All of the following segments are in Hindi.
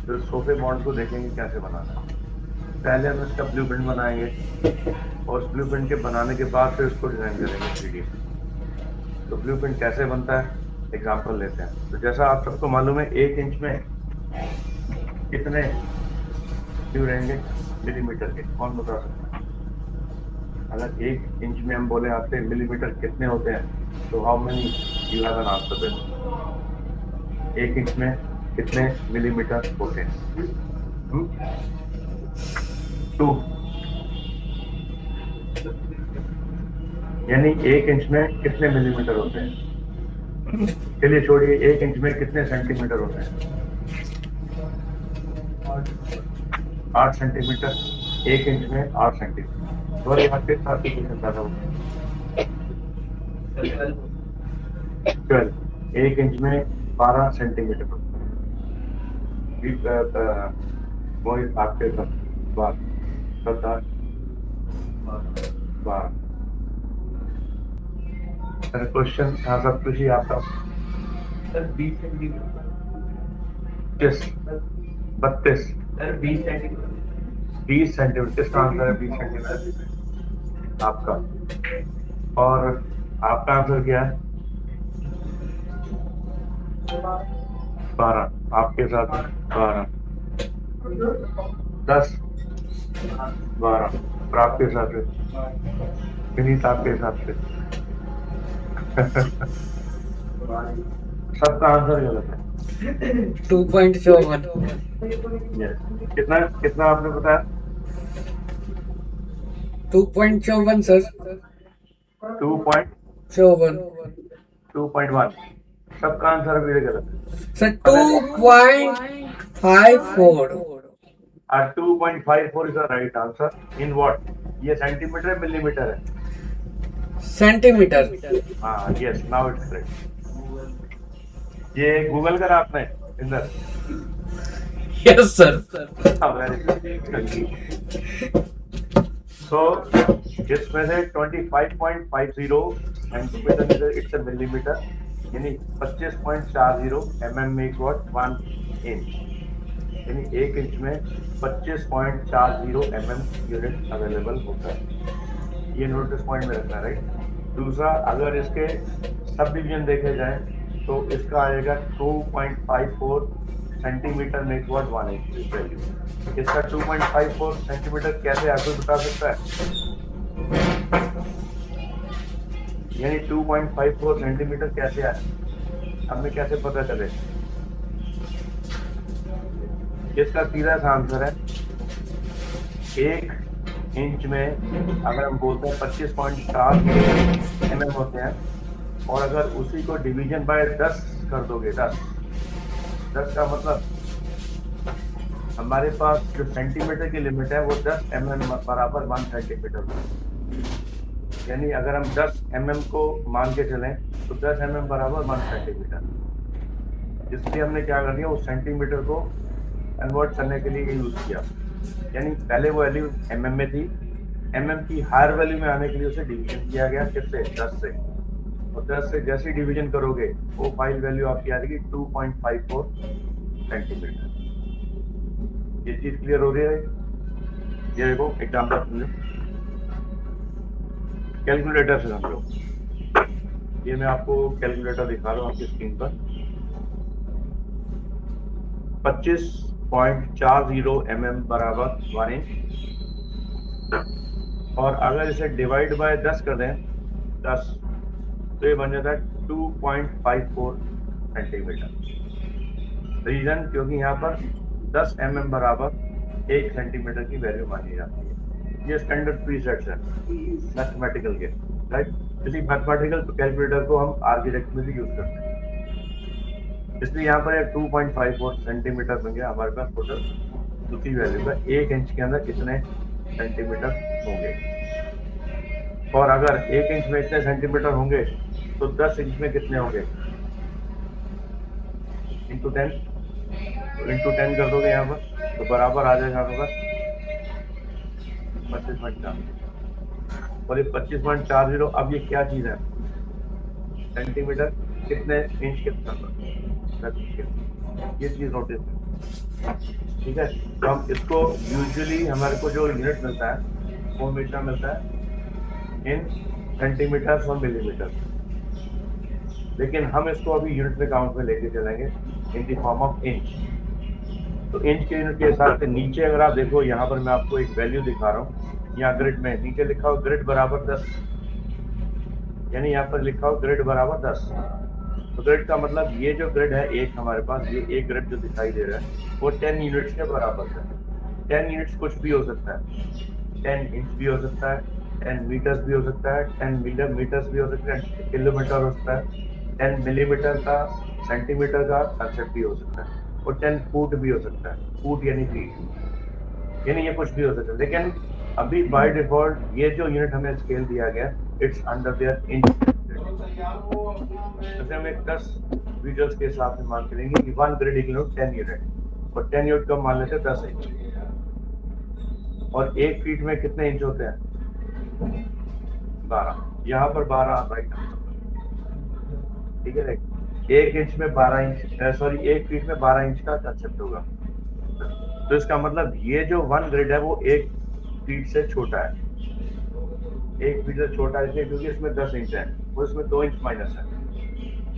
तो सोफे मॉडल को देखेंगे कैसे बनाना है। पहले हम इसका ब्लूप्रिंट बनाएंगे और उस ब्लूप्रिंट के बनाने के बाद फिर उसको डिजाइन करेंगे 3D में। तो ब्लूप्रिंट कैसे बनता है, एग्जांपल लेते हैं। तो जैसा आप सबको मालूम है 1 इंच में कितने व्यू रहेंगे मिलीमीटर के, कौन बता सकता है? अगर 1 इंच में हम बोले आपसे मिलीमीटर कितने होते हैं, तो how many you have an answer there. 1 inch में कितने मिलीमीटर होते हैं? 2। यानी 1 इंच में कितने मिलीमीटर होते हैं? चलिए छोड़िए, 1 इंच में कितने सेंटीमीटर होते हैं? 8 सेंटीमीटर। 1 इंच में 8 सेंटीमीटर। और यहाँ के साथ ही क्वेश्चन पैदा होता है। 12। 1 इंच में 12 सेंटीमीटर होता है। मोहित आपके साथ 12। क्वेश्चन था सब कुछ ही आपका 20 सेंटीमीटर। 32। 20 सेंटीमीटर। 20 सेंटीमीटर किसका आंसर है? 20 सेंटीमीटर आपका। और आपका आंसर क्या है? 12। आपके साथ 12। 10। 12। और आपके हिसाब से विनीत, आपके हिसाब से सबका आंसर गलत है। 2.7 कितना कितना आपने बताया? 2.7 सर। 2.1। 7 सबका आंसर अभी गलत है। सर 2.54 और 2.54 is the right answer in what? ये सेंटीमीटर है मिलीमीटर है? सेंटीमीटर। हाँ, यस, नाउ इट्स करेक्ट। ये गूगल करा आपने इंदर? Yes sir. सो इसमें से 25.50 सेंटीमीटर इट्स अ मिलीमीटर, यानी 25.40 mm मेक्स व्हाट 1 इंच। यानी 1 इंच में 25.40 mm यूनिट अवेलेबल होता है। ये नोटिस पॉइंट में रखना, राइट। दूसरा, अगर इसके सब डिवीजन देखे जाए तो इसका आएगा 2.54 centimetre makes what 1 inch value. इसका 2.54 सेंटीमीटर कैसे आपको बता सकता है? यानी 2.54 सेंटीमीटर कैसे आए, हमें कैसे पता चले? इसका सीधा सा आंसर है 1 इंच में अगर हम बोलते हैं 25.4 mm होते हैं, और अगर उसी को डिवीजन बाय 10 कर दोगे, 10 का मतलब हमारे पास जो सेंटीमीटर की लिमिट है वो 10 mm बराबर 1 सेंटीमीटर। यानी अगर हम 10 mm को मान के चलें तो 10 mm बराबर 1 सेंटीमीटर। इसलिए हमने क्या कर दिया, उस सेंटीमीटर को कन्वर्ट करने के लिए यूज किया। यानी पहले वो वैल्यू mm में थी, mm की हायर वैल्यू में आने के लिए उसे डिवीजन किया गया, किससे? 10 से। और 10 से जैसे डिवीजन करोगे वो फाइनल वैल्यू आपकी आ जाएगी 2.54 सेंटीमीटर। ये चीज क्लियर हो रही है? ये देखो एग्जाम्पल समझो, कैलकुलेटर से समझो। ये मैं आपको कैलकुलेटर दिखा रहा हूँ आपकी स्क्रीन पर। 25.40 mm बराबर 1 इंच, और अगर इसे डिवाइड बाय 10 कर दें, 10, तो ये बन जाता है 2.54 सेंटीमीटर। रीजन, क्योंकि यहाँ पर 10 mm बराबर 1 सेंटीमीटर की वैल्यू मानी जाती है। ये स्टैंडर्ड प्रीसेट्स है मैथमेटिकल के, राइट। इसी मैथमेटिकल कैलकुलेटर को हम आर्किटेक्ट में भी यूज करते हैं। इसलिए यहाँ पर 2.54 सेंटीमीटर बन गया हमारे पास टोटल उसी वैल्यू का। 1 इंच के अंदर कितने सेंटीमीटर होंगे, और अगर 1 इंच में इतने सेंटीमीटर होंगे तो 10 इंच में कितने होंगे? इंटू 10, तो इंटू 10 कर दोगे यहाँ पर तो बराबर आ जाएगा आपका 25.4। और ये 25.40, अब ये क्या चीज है? सेंटीमीटर कितने इंच कितना, ये चीज नोटिस ठीक है। तो हम इसको यूजुअली हमारे को जो यूनिट मिलता है वो हमेशा मिलता है इन सेंटीमीटर और मिलीमीटर, लेकिन हम इसको अभी यूनिट में काउंट में लेके चलेंगे in the form of inch. तो इंच के यूनिट के हिसाब से नीचे अगर आप देखो, यहाँ पर मैं आपको एक वैल्यू दिखा रहा हूँ, यहाँ ग्रिड में नीचे लिखा हो ग्रिड बराबर 10, यानी यहाँ पर लिखा हो ग्रिड बराबर 10। तो ग्रिड का मतलब ये जो ग्रिड है एक हमारे पास, ये एक ग्रिड जो दिखाई दे रहा है वो 10 यूनिट्स के बराबर है। 10 यूनिट्स कुछ भी हो सकता है, 10 इंच भी हो सकता है, 10 मीटर्स भी हो सकता है, 10 मीटर्स भी हो सकता है, किलोमीटर हो सकता है, 10 मिलीमीटर का सेंटीमीटर का कंसेप्ट भी हो सकता है, और 10 फुट भी हो सकता है, फुट यानी फीट, यानी ये कुछ भी हो सकता है। लेकिन अभी बाय डिफॉल्ट ये जो यूनिट हमें स्केल दिया गया इट्स अंडर देयर इंच। जैसे हम एक 10 मीटर्स के हिसाब से मान चलेंगे कि 1 ग्रिड इक्वल टू 10 यूनिट, और 10 यूनिट कम मान लेते हैं 10 इंच। और एक फीट में कितने इंच होते हैं? 12। यहाँ पर 12 राइट आंसर, ठीक है। एक इंच में 12 इंच, सॉरी एक फीट में 12 इंच का कंसेप्ट होगा। तो इसका मतलब ये जो 1 ग्रिड है वो एक फीट से छोटा है, एक फीट से छोटा है इसलिए क्योंकि इसमें 10 इंच है और इसमें 2 इंच माइनस है,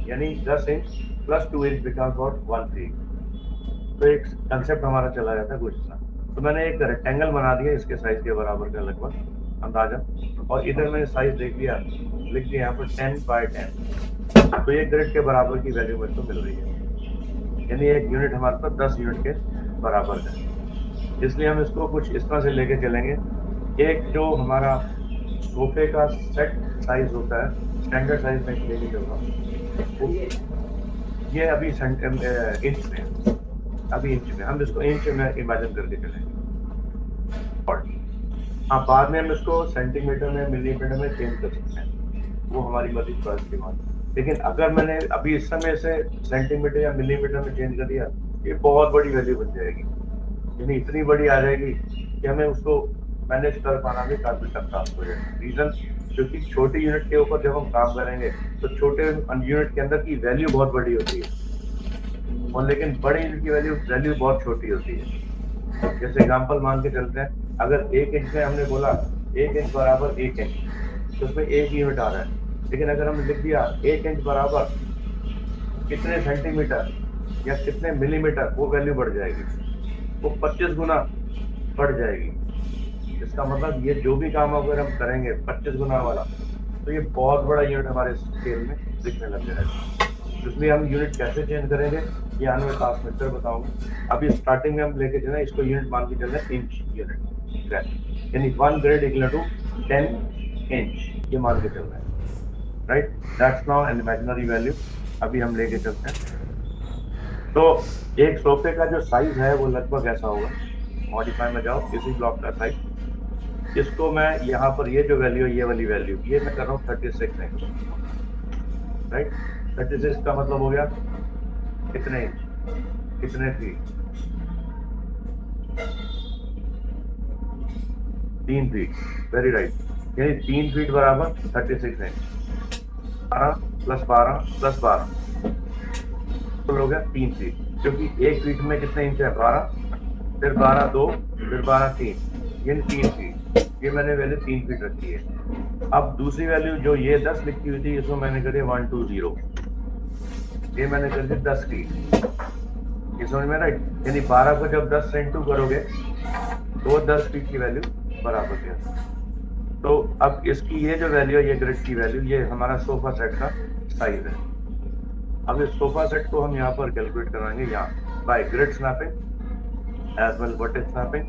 यानी 10 inch plus 2 inch becomes what 1 feet. तो एक कंसेप्ट हमारा चला जाता है कुछ ऐसा। तो मैंने एक रेक्टेंगल बना दिया इसके साइज के बराबर का लगभग अंदाजा, और इधर मैंने साइज देख लिया, लिख दिया यहाँ पर 10 बाय 10। तो ये ग्रिड के बराबर की वैल्यू मेरे को मिल रही है, यानी एक यूनिट हमारे पास 10 यूनिट के बराबर है। इसलिए हम इसको कुछ इस तरह से लेके चलेंगे। एक जो हमारा सोफे का सेट साइज होता है, स्टैंडर्ड साइज में लेके चलूँगा, ये अभी इंच में, अभी इंच में हम इसको इंच में इमेजिन करके चलेंगे। और हाँ, बाद में हम इसको सेंटीमीटर में मिलीमीटर में चेंज कर सकते हैं, वो हमारी मर्जी चॉइस की बात है। लेकिन अगर मैंने अभी इस समय से सेंटीमीटर या मिलीमीटर में चेंज कर दिया, ये बहुत बड़ी वैल्यू बन जाएगी, यानी इतनी बड़ी आ जाएगी कि हमें उसको मैनेज कर पाना भी काफी टफ टास्क हो जाएगा। रीजन क्योंकि छोटी यूनिट के ऊपर जब हम काम करेंगे तो छोटे यूनिट के अंदर की वैल्यू बहुत बड़ी होती है, और लेकिन बड़े यूनिट की वैल्यू बहुत छोटी होती है। जैसे एग्जाम्पल मान के चलते हैं, अगर 1 इंच में हमने बोला 1 इंच बराबर 1 इंच, तो उसमें 1 यूनिट आ रहा है। लेकिन अगर हमने लिख दिया 1 इंच बराबर कितने सेंटीमीटर या कितने मिलीमीटर, वो वैल्यू बढ़ जाएगी, वो 25 गुना बढ़ जाएगी। इसका मतलब ये जो भी काम अगर हम करेंगे 25 गुना वाला, तो ये बहुत बड़ा यूनिट हमारे स्केल में दिखने लग जाएगा। इसलिए हम यूनिट कैसे चेंज करेंगे ये आने वाले क्लास में फिर बताऊंगा। अभी स्टार्टिंग में हम लेके चले इसको यूनिट मान के चल रहे हैं इंच यूनिट, यानी 1 ग्रेड इक्वल टू 10 इंच, ये मान के चल रहे हैं, right. That's now an imaginary value, अभी हम लेके चलते हैं। तो एक सोफे का जो साइज है वो लगभग ऐसा होगा, मॉडिफाई में जाओ, इसी ब्लॉक का साइज, इसको मैं यहाँ पर ये जो वैल्यू है, ये वाली वैल्यू, ये मैं कर रहा हूँ 36 इंच, राइट। 36 का मतलब हो गया कितने इंच, कितने फीट, 3 फीट, वेरी राइट। यानी 3 फीट बराबर 36 इंच, 12 प्लस 12 प्लस 12 तो हो गया 3 फीट, क्योंकि एक फीट में कितने इंच है 12, फिर 12 2, फिर 12 3, यानी 3 फीट। ये मैंने वैल्यू 3 फीट रखी है। अब दूसरी वैल्यू जो ये 10 लिखी हुई थी, इसको मैंने कर दिया 120, ये मैंने कर दिया 10 फीट, ये समझ में राइट। यानी 12 को जब 10 से इंटू करोगे तो 10 फीट की वैल्यू बराबर है। तो अब इसकी ये जो वैल्यू है, ये ग्रिड की वैल्यू, ये हमारा सोफा सेट का साइज है। अब इस सोफा सेट को हम यहाँ पर कैलकुलेट कराएंगे, यहाँ by grid snapping as well vertex snapping,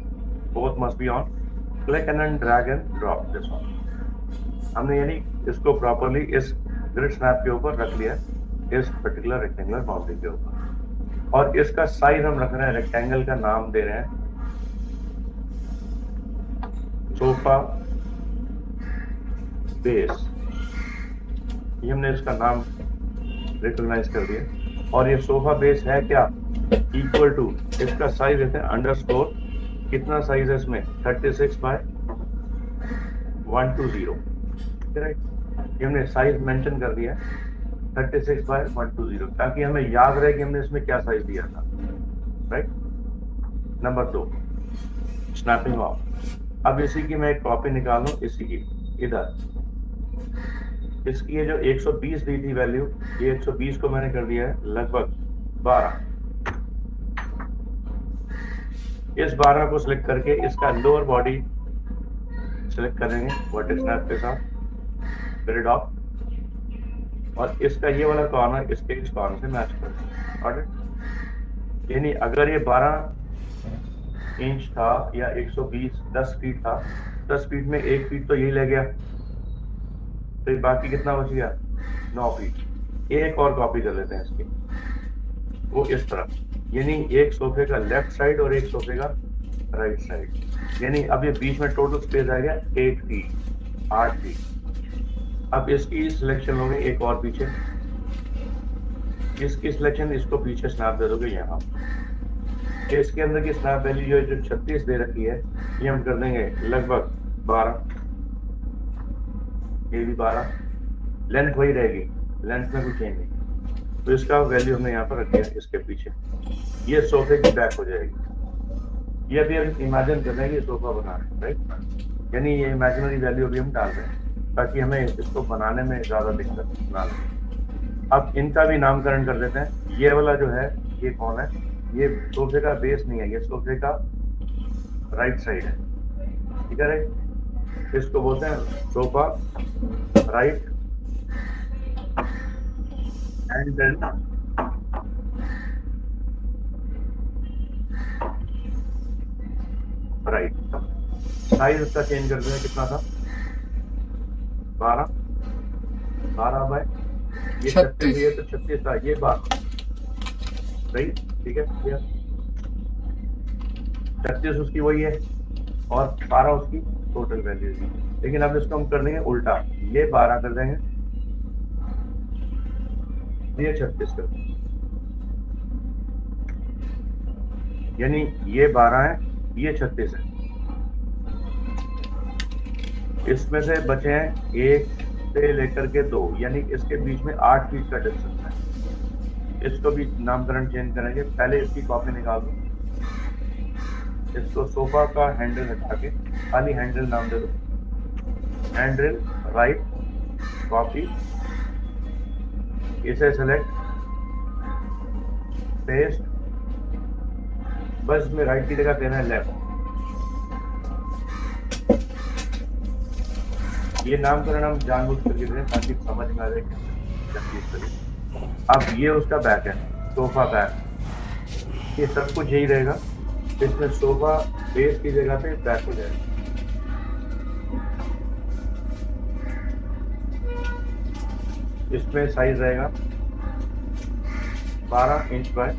both must be on, click and drag and drop this one. हमने यानी इसको प्रॉपर्ली इस ग्रिड स्नैप के ऊपर रख लिया, इस पर्टिकुलर रेक्टेंगुलर बाउंड्री के ऊपर, और इसका साइज हम रख रहे हैं, रेक्टेंगल का नाम दे रहे हैं सोफा बेस, ये हमने इसका नाम रिकॉग्नाइज कर दिया। और ये सोफा बेस है क्या, इक्वल टू, इसका साइज देते हैं अंडरस्कोर, कितना साइज है इसमें 36 बाय 120, राइट। ये हमने साइज मेंशन कर दिया 36 बाय 120, ताकि हमें याद रहे कि हमने इसमें क्या साइज दिया था, राइट। Number 2, snapping of. अब इसी की मैं एक कॉपी निकालूं, इसी की इधर, इसकी ये जो 120 दी थी वैल्यू, ये 120 को मैंने कर दिया है लगभग 12। इस 12 को सिलेक्ट करके इसका लोअर बॉडी सिलेक्ट करेंगे वर्टेक्स स्नैप के साथ, ग्रिड ऑफ, और इसका ये वाला कॉर्नर इसके इस कॉर्नर से मैच करेंगे। ऑलराइट, यानी अगर ये 12 इंच था या 120 10 फीट था, 10 फीट में 1 फीट तो यही ले गया, तो बाकी कितना बच गया? 9 फीट। एक और कॉपी कर लेते हैं इसकी, वो इस तरफ, यानी एक सोफे का लेफ्ट साइड और एक सोफे का राइट साइड, यानी अब ये बीच में टोटल स्पेस आ गया 8 फीट, 8 फीट। अब इसकी सिलेक्शन हो गई एक और पीछे, इसकी सिलेक्शन, इसको पीछे स्नैप दे दोगे यहाँ। इसके अंदर की स्नैप वैल्यू जो 36 दे रखी है, ये हम कर देंगे लगभग 12, ये भी 12, लेंथ वही रहेगी, लेंथ में कुछ चेंज नहीं, तो इसका वैल्यू हमने यहाँ पर रख दिया इसके पीछे। ये सोफे की बैक हो जाएगी। ये अभी हम इमेजिन कर रहे हैं कि सोफा बना रहे हैं, राइट, यानी ये इमेजिनरी वैल्यू अभी हम डाल रहे हैं ताकि हमें इसको बनाने में ज़्यादा दिक्कत ना लगे। अब इनका भी नामकरण कर देते हैं। ये वाला जो है, ये कौन है? ये सोफे का बेस नहीं है, ये सोफे का राइट साइड है, ठीक है राइट। इसको बोलते हैं sofa right and right. Size उसका चेंज कर दें, कितना था? 12 बाय ये 36, ये तो 36 था, ये 12, सही, ठीक है। 36 उसकी वही है और 12 उसकी टोटल वैल्यू थी, लेकिन अब इसको हम कर देंगे उल्टा, ये 12 कर देंगे, ये 36 कर देंगे, यानी ये 12 है, ये 36 है। इसमें से बचे हैं 1 से लेकर के 2, यानी इसके बीच में 8 फीट का डिस्टेंस है। इसको भी नामकरण चेंज करेंगे। पहले इसकी कॉपी निकाल दो, इसको सोफा का हैंडल हटा के खाली हैंडल नाम दे दो, हैंडल राइट, कॉपी, इसे सेलेक्ट, पेस्ट, बस में राइट की जगह देना है लेफ्ट। ये नामकरण हम जानबूझ कर दे रहे हैं ताकि समझ में आ जाए कि अब ये उसका बैक है, सोफा बैक, ये सब कुछ यही रहेगा, इसमें सोफा बेस की जगह पे बैक हो जाएगा। इसमें साइज रहेगा 12 इंच बाय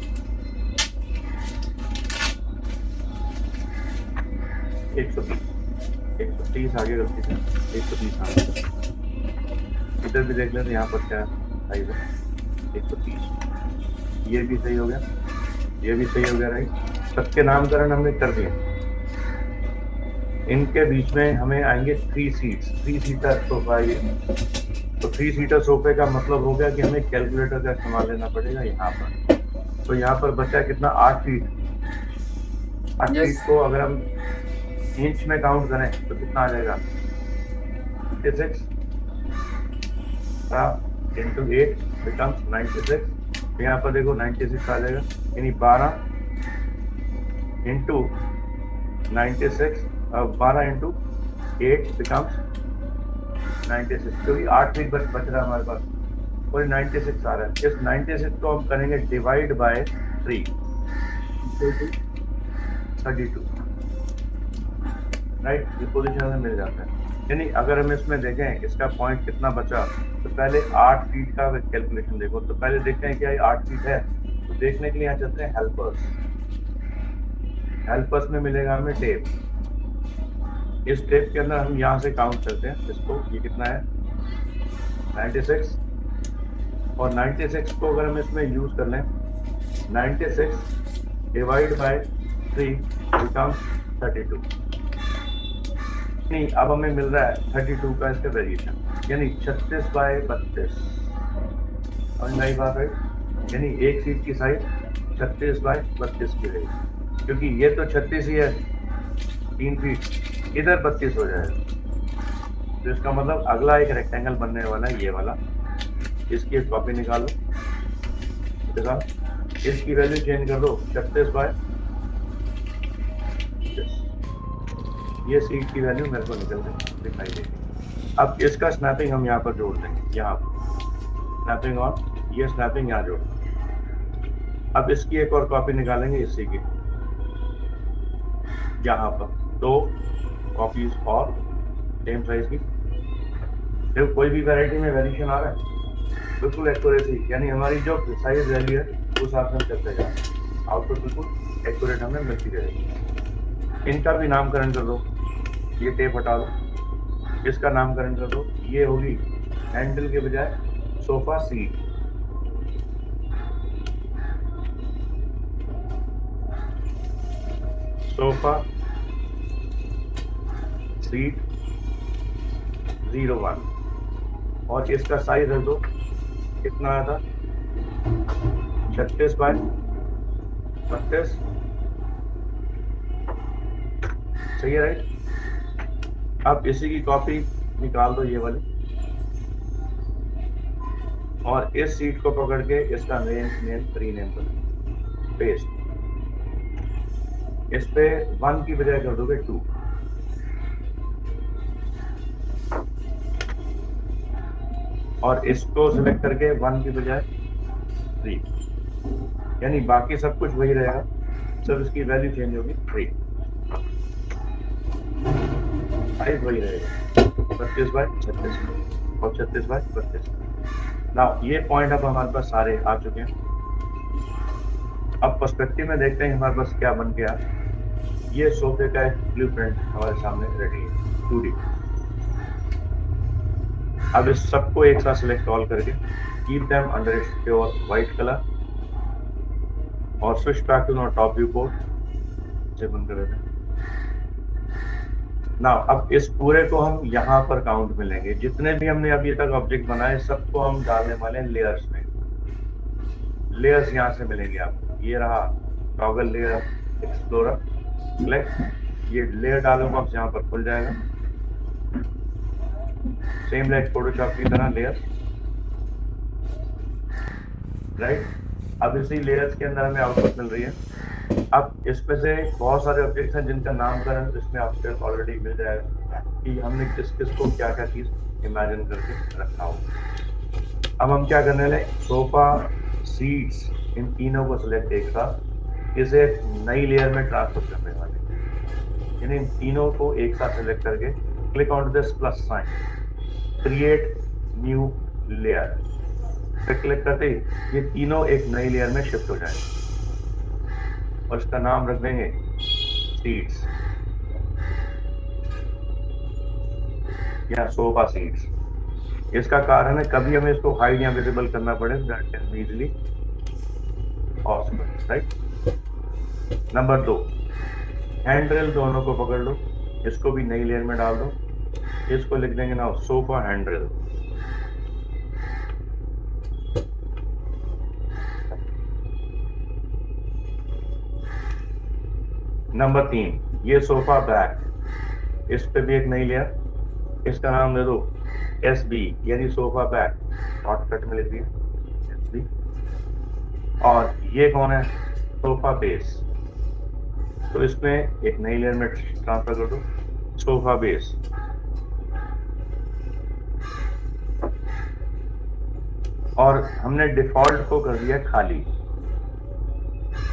130 आगे गलती से 130 आगे, इधर भी देख लें तो यहाँ पर क्या साइज है 130। ये भी सही हो गया, ये भी सही हो गया, राइट। सबके नामकरण हमने कर दिए। इनके बीच में हमें आएंगे 3 सीट्स, 3 सीटर सोफा। ये तो 3 सीटर सोफे का मतलब हो गया कि हमें कैलकुलेटर का इस्तेमाल लेना पड़ेगा यहाँ पर। तो यहाँ पर बचा कितना? 8 फीट। 8 फीट को अगर हम इंच में काउंट करें तो कितना आ जाएगा? 96 इंटू 8 बिकम्स 96। यहाँ पर देखो 96 आ जाएगा, यानी 12 इंटू 96, 12 इंटू 8 बिकम्स 96, क्योंकि 8 फीट बच रहा है हमारे पास और 96 आ रहा है। इस 96 को हम करेंगे डिवाइड बाय 3, 32, राइट। ये पोजीशन में मिल जाता है। यानी अगर हम इसमें देखें इसका पॉइंट कितना बचा, तो पहले 8 फीट का कैलकुलेशन देखो। तो पहले देखते हैं क्या ये 8 फीट है, तो देखने के लिए यहाँ चलते हैं हेल्पर्स। हेल्पर्स में मिलेगा हमें टेप। इस टेप के अंदर हम यहाँ से काउंट करते हैं इसको, ये कितना है 96, और 96 को अगर हम इसमें यूज कर लें, 96 डिवाइड बाय 3 बिकम्स 32। नहीं, अब हमें मिल रहा है 32 का इसका वेरिएशन, यानी 36 बाय 32। समझ में आई बात, राइट। यानी एक सीट की साइज 36 बाय 32 की रहेगी। क्योंकि ये तो 36 ही है 3 फीट, इधर 32 हो जाएगा। तो इसका मतलब अगला एक रेक्टेंगल बनने वाला है ये वाला, इसकी एक कॉपी निकालो। देखा, इसकी वैल्यू चेंज कर दो 36 बाय, ये सीट की वैल्यू मेरे को निकल दिखाई देगी। अब इसका स्नैपिंग हम यहाँ पर जोड़ देंगे, यहाँ पर स्नैपिंग और ये स्नैपिंग यहाँ जोड़ देंगे। अब इसकी एक और कॉपी निकालेंगे इसी की, यहाँ पर 2 कॉपीज और सेम साइज की। देखो कोई भी वैरायटी में वेरिएशन आ रहा है, बिल्कुल एक्यूरेसी, यानी हमारी जो साइज वैल्यू है उस हिसाब से हम चलते जा रहे हैं, आउटपुट बिल्कुल एक्यूरेट हमें मिलती रहेगी। इनका भी नामकरण कर दो, ये टेप हटा दो, इसका नामकरण कर दो, ये होगी हैंडल के बजाय सोफा सीट। सोफा सीट 01, और इसका साइज रख दो, कितना आया था 36 बाय 32, सही है राइट। अब इसी की कॉपी निकाल दो ये वाली, और इस सीट को पकड़ के इसका नेम रीनेम कर दो, पेस्ट। इस पे 1 की बजाय कर दोगे 2, और इसको सिलेक्ट करके 1 की बजाय 3, यानी बाकी सब कुछ वही रहेगा, सिर्फ इसकी वैल्यू चेंज होगी 3, साइज वही रहेगा 32 बाय 36 और 36 बाय 32। ना ये पॉइंट अब हमारे पास सारे आ चुके हैं। अब पर्सपेक्टिव में देखते हैं हमारे पास क्या बन गया। ये सोफे का एक ब्लूप्रिंट हमारे सामने रेडी है 2D। अब इस सबको एक साथ सिलेक्ट ऑल करके keep them under its pure white colour, और switch back to top viewport से बंद कर देते हैं। ना अब इस पूरे को हम यहाँ पर काउंट में लेंगे, जितने भी हमने अभी तक ऑब्जेक्ट बनाए सबको हम डालने वाले हैं लेयर्स में। लेयर्स यहाँ से मिलेंगे आपको, ये रहा टॉगल लेयर एक्सप्लोरर, सिलेक्ट, ये लेयर डालो बॉक्स यहाँ पर खुल जाएगा, सेम लाइक फोटोशॉप की तरह लेयर्स, राइट। अब इसी लेयर्स के अंदर हमें आउटपुट मिल रही है। अब इसमें से बहुत सारे ऑब्जेक्ट्स हैं जिनका नामकरण इसमें आपको ऑलरेडी मिल जाएगा कि हमने किस किस को क्या क्या चीज इमेजिन करके रखा हो। अब हम क्या करने लगे, सोफा सीट्स इन तीनों को सिलेक्ट एक साथ इसे नई लेयर में ट्रांसफर करने वाले, यानी इन तीनों को एक साथ सिलेक्ट करके click on this plus sign, create new layer पे क्लिक करते ही ये तीनों एक नई लेयर में शिफ्ट हो जाएंगे, और इसका नाम रख देंगे सीट्स या सोफा सीट्स। इसका कारण है कभी हमें इसको हाइड या विजिबल करना पड़े, that can be easily possible, right. Number 2, hand rail दोनों को पकड़ लो, इसको भी नई लेयर में डाल दो, इसको लिख देंगे ना सोफा हैंड रेल। नंबर 3, ये सोफा बैक, इस पे भी एक नई लेयर, इसका नाम दे दो SB, यानी सोफा बैक, शॉर्टकट में लिख दिया SB। और ये कौन है, सोफा बेस, तो इसमें एक नई लेयर में ट्रांसफर कर दो सोफा बेस। और हमने डिफॉल्ट को कर दिया खाली,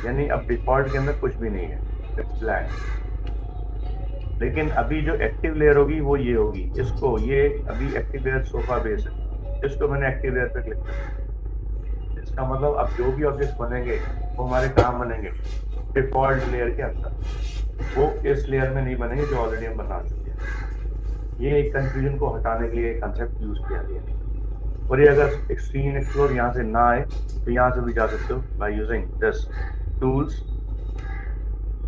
यानी अब डिफॉल्ट के अंदर कुछ भी नहीं है, इट्स ब्लैंक। लेकिन अभी जो एक्टिव लेयर होगी वो ये होगी, इसको ये अभी एक्टिव लेयर सोफा बेस है, इसको मैंने एक्टिव लेयर पे क्लिक कर। इसका मतलब अब जो भी ऑब्जेक्ट बनेंगे वो हमारे कहाँ बनेंगे, डिफॉल्ट लेयर के अंदर, वो इस लेयर में नहीं बनेंगे जो ऑलरेडी हम बना चुके हैं। ये एक कंफ्यूजन को हटाने के लिए कंसेप्ट यूज किया गया है। और ये अगर स्क्रीन एक्सप्लोर यहाँ से ना आए तो यहाँ से भी जा सकते हो by using this tools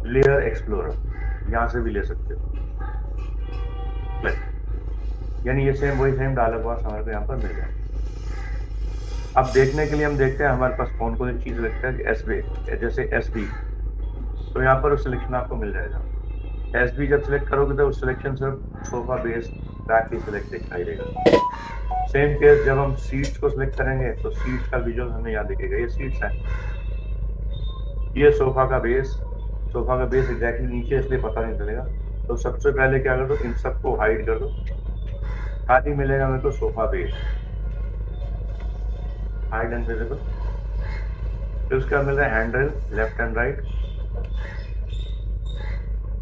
layer explorer, यहाँ से भी ले सकते हो, यानी ये सेम वही सेम डायलॉग बॉक्स हमारे को यहाँ पर मिल जाए। अब देखने के लिए हम देखते हैं हमारे पास कौन कौन सी चीज लगता है, जैसे SB, तो यहाँ पर सिलेक्शन आपको मिल जाएगा। एसबी जब सिलेक्ट करोगे तो सिलेक्शन सिर्फ सोफा बेस बैक की सिलेक्ट दिखाई देगा। सेम केस जब हम सीट्स को सिलेक्ट करेंगे तो सीट्स का विजुअल हमें यहाँ दिखेगा। ये सीट्स है, ये सोफा का बेस एग्जैक्टली नीचे, इसलिए पता नहीं चलेगा। तो सबसे पहले क्या कर दो, इन सबको हाइड कर दो, खाली मिलेगा मेरे को sofa base, hide and visible. फिर उसका मिल रहा है हैंडल लेफ्ट एंड राइट,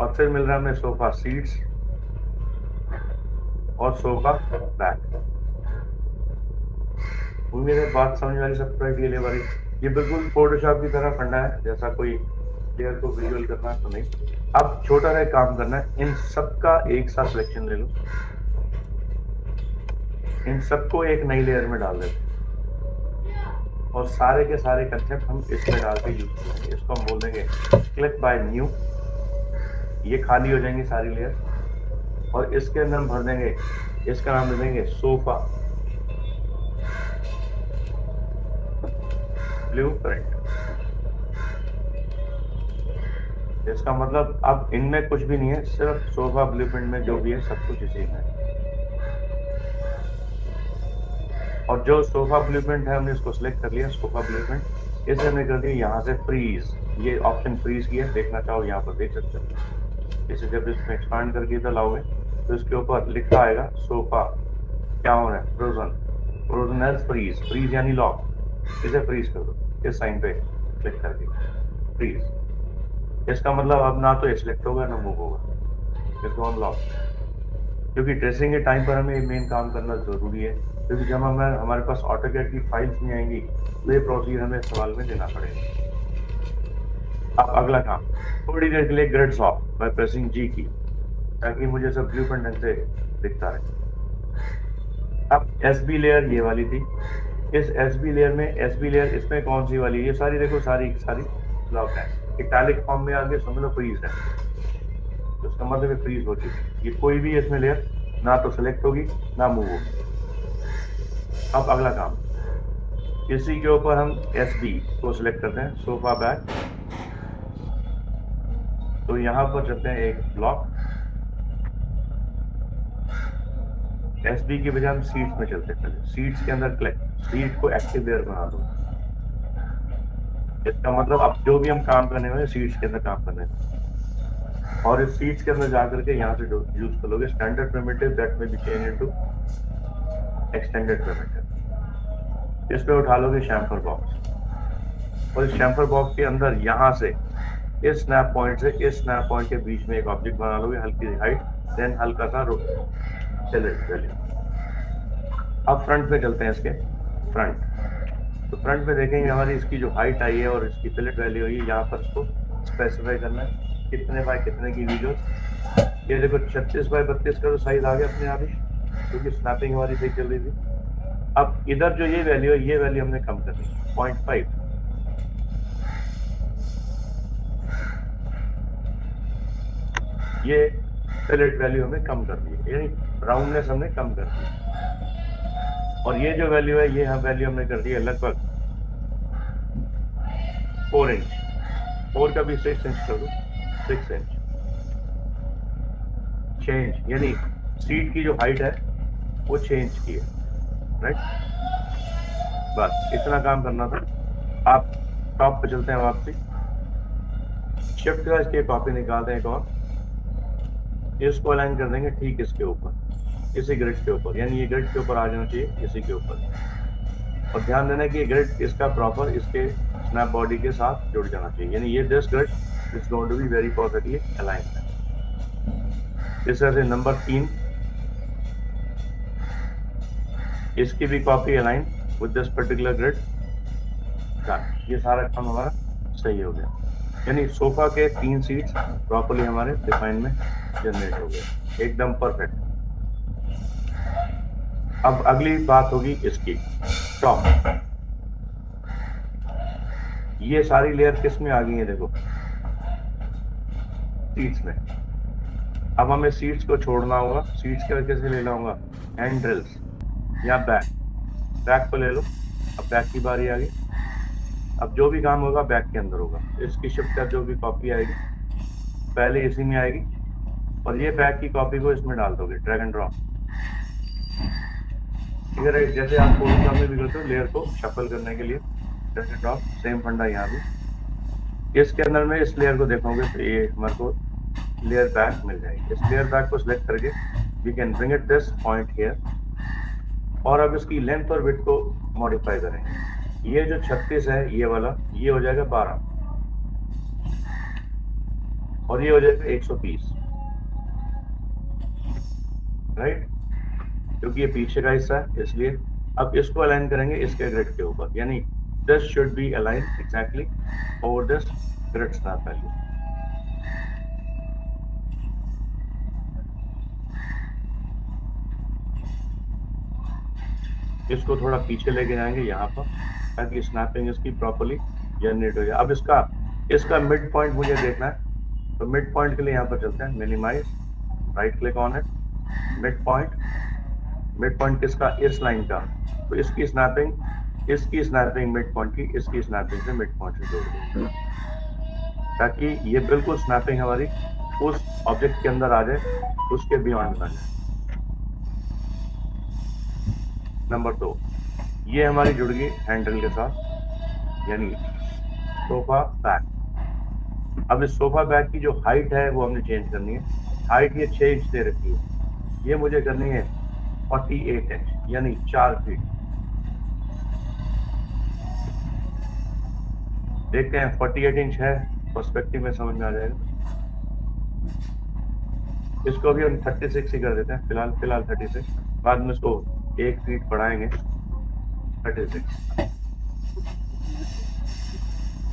और फिर मिल रहा है हमें सोफा सीट्स और सोफा बैक। उम्मीद है बात समझ वाली, सबसे लिए वाली। ये बिल्कुल फोटोशॉप की तरह फंडा है, जैसा कोई लेयर को विजुअल करना तो नहीं। अब छोटा सा काम करना है, इन सबका एक साथ सिलेक्शन ले लो, इन सबको एक नई लेयर में डाल देते और सारे के सारे कंसेप्ट हम इसमें डाल के यूज करेंगे। इसको हम बोल देंगे क्लिक बाय न्यू। ये खाली हो जाएंगी सारी लेयर और इसके अंदर हम भर देंगे, इसका नाम दे देंगे सोफा ब्लूप्रिंट। इसका मतलब अब इनमें कुछ भी नहीं है, सिर्फ सोफा ब्लूप्रिंट में जो भी है सब कुछ इसी में है। और जो सोफा ब्लूप्रिंट है हमने इसको सिलेक्ट कर लिया, सोफा ब्लूप्रिंट। इसे हमने कर दिया यहाँ से फ्रीज, ये ऑप्शन फ्रीज की है, देखना चाहो यहाँ पर देख सकते हो। इसे जब इसमें एक्सपांड करके इधर लाओगे तो इसके ऊपर लिखा आएगा सोफा, क्या हो रहा है, फ्रोजन एज फ्रीज, फ्रीज यानी लॉक। इसे फ्रीज कर दो, इस साइन पे क्लिक करके फ्रीज। इसका मतलब अब ना तो ये सिलेक्ट होगा ना मूव होगा, इसको अनलॉक। क्योंकि ट्रेसिंग के टाइम पर हमें मेन काम करना जरूरी है, क्योंकि जब हमारे पास ऑटोकैड की फाइल्स नहीं आएंगी तो ये प्रोसीजर हमें इस्तेमाल में देना पड़ेगा। अब अगला काम, थोड़ी देर के लिए ग्रिड स्वैप बाय प्रेसिंग जी की, ताकि मुझे सब ब्लूप्रिंट ढंग से दिखता रहे। अब एसबी लेयर ये वाली थी, इस एसबी लेयर में, एसबी लेयर इसमें कौन सी वाली, ये सारी देखो, सारी ब्लॉक है, इटैलिक फॉर्म में आगे समझ लो फ्रीज है, तो इसका मतलब फ्रीज हो चुकी। ये कोई भी इसमें लेयर ना तो सिलेक्ट होगी ना मूव होगी। अब अगला काम, इसी के ऊपर हम एसबी को सिलेक्ट करते हैं, सोफा बैक। तो यहां पर चलते हैं एक ब्लॉक, एसबी की बजाय हम सीट्स में चलते हैं। पहले सीट्स के अंदर क्लिक, सीट को एक्टिव लेयर बना दो। इसका मतलब अब जो भी हम काम करने वाले सीट्स के अंदर काम करने हैं, और इस सीट्स के अंदर जाकर के यहाँ से यूज कर लोगे स्टैंडर्ड प्रिमिटिव दैट में B change into extended primitive. इसमें उठा लोगे शैम्फर बॉक्स, और इस शैम्फर बॉक्स के अंदर यहाँ से इस स्नैप पॉइंट से इस स्नैप पॉइंट के बीच में एक ऑब्जेक्ट बना लोगे, हल्की सी हाइट, देन हल्का सा सेलेक्ट वैल्यू। अब फ्रंट पे चलते हैं, इसके फ्रंट। तो फ्रंट में देखेंगे हमारी इसकी जो हाइट आई है और इसकी फिलेट वैल्यू हुई है, यहाँ पर इसको स्पेसिफाई करना है कितने बाय कितने की वीडियोस। ये देखो 36 बाय 32 का तो साइज आ गया अपने आप ही, क्योंकि स्नैपिंग हमारी सही चल रही थी। अब इधर जो ये वैल्यू है, ये वैल्यू हमने कम करनी है 0.5। ये फिलेट वैल्यू हमें कम करनी है, यानी राउंडनेस हमने कम कर दी। और ये जो वैल्यू है, ये वैल्यू हमने कर दी है लगभग 4 इंच, 4 का भी 6 इंच कर दो, 6 इंच चेंज, यानी सीट की जो हाइट है वो 6 इंच की है, राइट। बस इतना काम करना था। आप टॉप पे चलते हैं वापसी, शिफ्ट का इसके कॉपी निकालते हैं एक और, इसको अलाइन कर देंगे ठीक इसके ऊपर, इसी ग्रिड के ऊपर, यानी ये ग्रिड के ऊपर आ जाना चाहिए, इसी के ऊपर। और ध्यान देना कि ये ग्रिड इसका प्रॉपर इसके स्नैप बॉडी के साथ जुड़ जाना चाहिए, यानी ये this grid is going to be very perfectly aligned. इस तरह से नंबर 3, इसकी भी copy align with this particular grid. ये सारा काम हमारा सही हो गया, यानी सोफा के 3 सीट्स प्रॉपर्ली हमारे डिफाइन में जनरेट हो गए, एकदम परफेक्ट। अब अगली बात होगी इसकी टॉप। ये सारी लेयर किस में आ गई है, देखो सीट्स में। अब हमें सीट्स को छोड़ना होगा, सीट्स के कैसे लेना होगा, हैंड ड्रिल्स या बैक को ले लो। अब बैक की बारी आ गई, अब जो भी काम होगा बैक के अंदर होगा। इसकी शिफ्ट का जो भी कॉपी आएगी पहले इसी में आएगी और ये बैक की कॉपी को इसमें डाल दोगे, ड्रैग एंड ड्रॉप। ठीक है राइट, जैसे आप फोटोशॉप में भी करते हो लेयर को शफल करने के लिए, ड्रैग एंड ड्रॉप, सेम फंडा यहाँ भी। इसके अंदर में इस लेयर को देखोगे तो ये हमारे को लेयर बैक मिल जाएगी। इस लेयर बैक को सिलेक्ट करके we can bring it this point here, और अब इसकी लेंथ और विड्थ को मॉडिफाई करेंगे। ये जो 36 है ये वाला, ये हो जाएगा 12 और ये हो जाएगा 120, राइट, क्योंकि ये पीछे का हिस्सा है इसलिए। अब इसको अलाइन करेंगे इसके ग्रिड के ऊपर, यानी this should B align exactly over this grid snap value. इसको थोड़ा पीछे लेके जाएंगे यहाँ पर ताकि स्नैपिंग इसकी प्रॉपर्ली जनरेट हो जाए। अब इसका मिड पॉइंट मुझे देखना है, तो मिड पॉइंट के लिए यहाँ पर चलते हैं, minimise, right click on it, mid point. Mid point किसका? इस लाइन का। तो इसकी स्नैपिंग मिड पॉइंट की इसकी स्नैपिंग से मिड पॉइंट से जोड़ देंगे ताकि ये बिल्कुल स्नैपिंग हमारी उस ऑब्जेक्ट के अंदर आ जाए, उसके बियॉन्ड ना जाए। नंबर 2, ये हमारी जुड़ गई हैंडल के साथ, यानी सोफा बैक। अब इस सोफा बैक की जो हाइट है वो हमने चेंज करनी है। हाइट ये 6 इंच दे रखी है, ये मुझे करनी है 48 इंच, यानी 4 फीट। देखते हैं 48 इंच है, पर्सपेक्टिव में समझ में आ जाएगा। इसको भी हम 36 ही कर देते हैं, फिलहाल 36, बाद में इसको 1 फीट बढ़ाएंगे 36।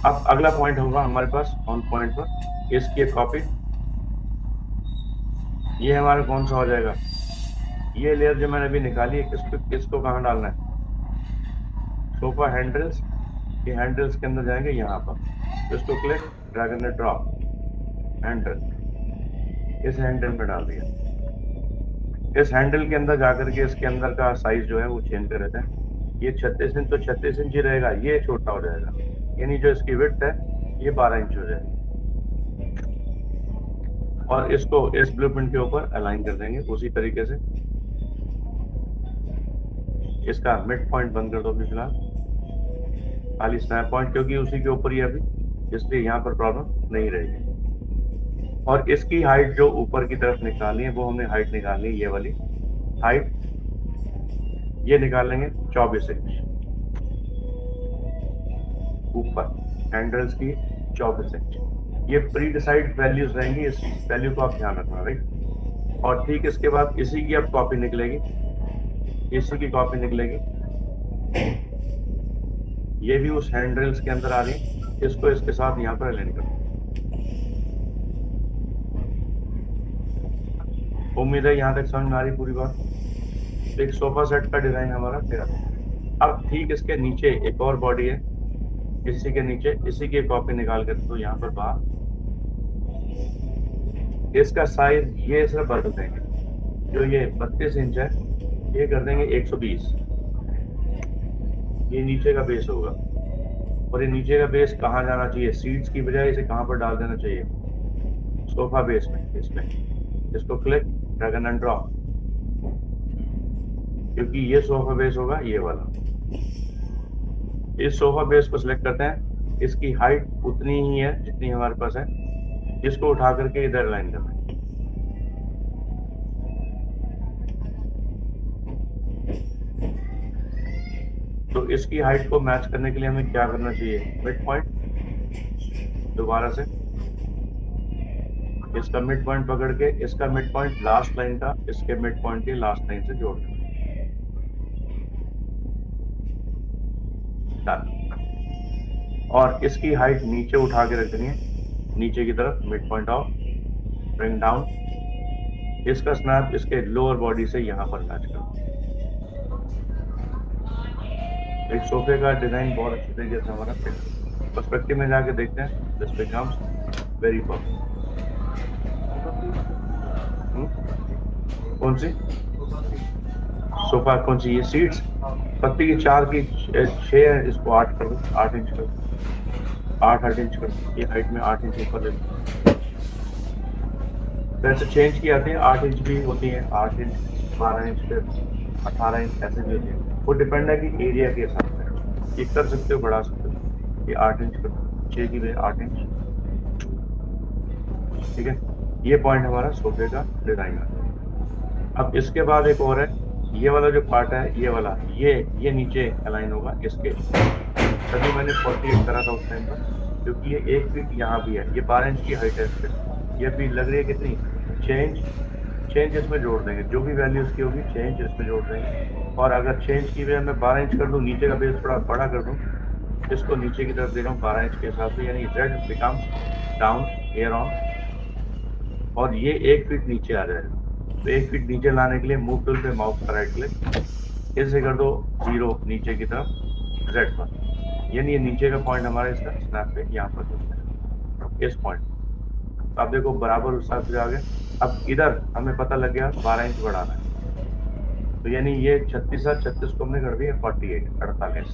अब अगला पॉइंट होगा हमारे पास ऑन पॉइंट पर, इसकी एक कॉपी। ये हमारा कौन सा हो जाएगा? ये लेयर जो मैंने अभी निकाली है, किसको कहाँ डालना है? सोफा हैंडल्स, ये हैंडल्स के अंदर जाएंगे यहाँ पर, इसको click, drag and drop, handle, इस हैंडल में डाल दिया। इस हैंडल के अंदर जाकर के इसके अंदर का साइज जो है वो चेंज कर देते हैं। ये 36 इंच तो 36 इंच ही रहेगा, ये छोटा हो जाएगा, यानी जो इसकी विड्थ है ये 12 इंच हो जाएगी। और इसको इस ब्लूप्रिंट के ऊपर अलाइन कर देंगे उसी तरीके से। इसका मिड पॉइंट बंद कर दो अभी फिलहाल, खाली स्नैप पॉइंट, क्योंकि उसी के ऊपर ही अभी, इसलिए यहाँ पर प्रॉब्लम नहीं रहेगी। और इसकी हाइट जो ऊपर की तरफ निकालनी है वो हमने हाइट निकालनी है, ये वाली हाइट ये निकाल लेंगे 24 इंच ऊपर, हैंडल्स की 24 इंच। ये प्री डिसाइड वैल्यूज रहेंगी, इस वैल्यू को आप ध्यान रखना, राइट। और ठीक इसके बाद इसी की अब कॉपी निकलेगी, इसी की कॉपी निकलेगी, ये भी उस हैंडल्स के अंदर आ रही, इसको इसके साथ यहाँ पर अलाइन करो। उम्मीद है यहाँ तक समझ में आ रही पूरी बात। एक सोफा सेट का डिजाइन हमारा तेरा। अब ठीक इसके नीचे एक और बॉडी है, इसी के नीचे इसी की कॉपी निकाल कर तो यहाँ पर बाहर, इसका साइज ये सिर्फ बदल देंगे, जो ये 32 इंच है ये कर देंगे 120। ये नीचे का बेस होगा, और ये नीचे का बेस कहाँ जाना चाहिए? सीट्स की बजाय इसे कहाँ पर डाल देना चाहिए? सोफा बेस में, इसमें। इसको क्लिक, ड्रैग एंड ड्रॉप, क्योंकि ये सोफा बेस होगा ये वाला। इस सोफा बेस को सिलेक्ट करते हैं, इसकी हाइट उतनी ही है जितनी हमारे पास है, इसको उठा करके इधर लाइन करना है। तो इसकी हाइट को मैच करने के लिए हमें क्या करना चाहिए? मिड पॉइंट, दोबारा से इसका मिड पॉइंट पकड़ के, इसका मिड पॉइंट लास्ट लाइन का इसके मिड पॉइंट की लास्ट लाइन से जोड़ देना। और इसकी हाइट नीचे उठा के रख देनी है, नीचे की तरफ, mid point of, bring down. इसका स्नैप इसके लोअर बॉडी से यहाँ पर मैच करो। एक सोफे का डिजाइन बहुत अच्छी तरीके से हमारा पर्सपेक्टिव में जाके देखते हैं, दिस बिकम्स वेरी परफेक्ट। कौन सी सोफा, कौन सी? ये सीट्स पत्ती की 4 की 6 है, इसको 8 कर दो, 8 इंच कर दो। 8 इंच कर दो, ये हाइट में 8 इंच ऊपर ले लो। वैसे चेंज की आती है, 8 इंच भी होती है, 8 इंच, 12 इंच, फिर 18 इंच ऐसे भी होती है। वो डिपेंड है कि एरिया के हिसाब से ये कर सकते हो, बढ़ा सकते हो। ये 8 इंच कर दो, 6 की बजाय 8 इंच। ठीक है, ये पॉइंट हमारा सोफे का डिजाइन है। अब इसके बाद एक और है, ये वाला जो पार्ट है, ये वाला, ये नीचे अलाइन होगा इसके। तभी मैंने 48 करा था उस टाइम पर, क्योंकि ये 1 फीट यहाँ भी है, ये 12 इंच की हाइट है इस पे। ये भी लग रही है कितनी, चेंज चेंज इसमें जोड़ देंगे, जो भी वैल्यू इसकी होगी चेंज इसमें जोड़ देंगे। और अगर चेंज की वजह मैं 12 इंच कर दूँ, नीचे का बेस थोड़ा बड़ा कर दूँ, इसको नीचे की तरफ दे रहा हूँ 12 इंच के हिसाब से, यानी Z becomes down here on, और ये 1 फीट नीचे आ जाएगा। तो 1 फीट नीचे लाने के लिए मूव टूल पे माउस का राइट क्लिक, इसे कर दो 0 नीचे की तरफ जेड पर, यानी ये नीचे का पॉइंट हमारा इसका स्नैप पे यहाँ पर चलता है, इस पॉइंट। तो आप देखो बराबर उस हिसाब से आ गए। अब इधर हमें पता लग गया 12 इंच बढ़ाना है, तो यानी ये 36 और 36 को हमने कर दिया 48, 48,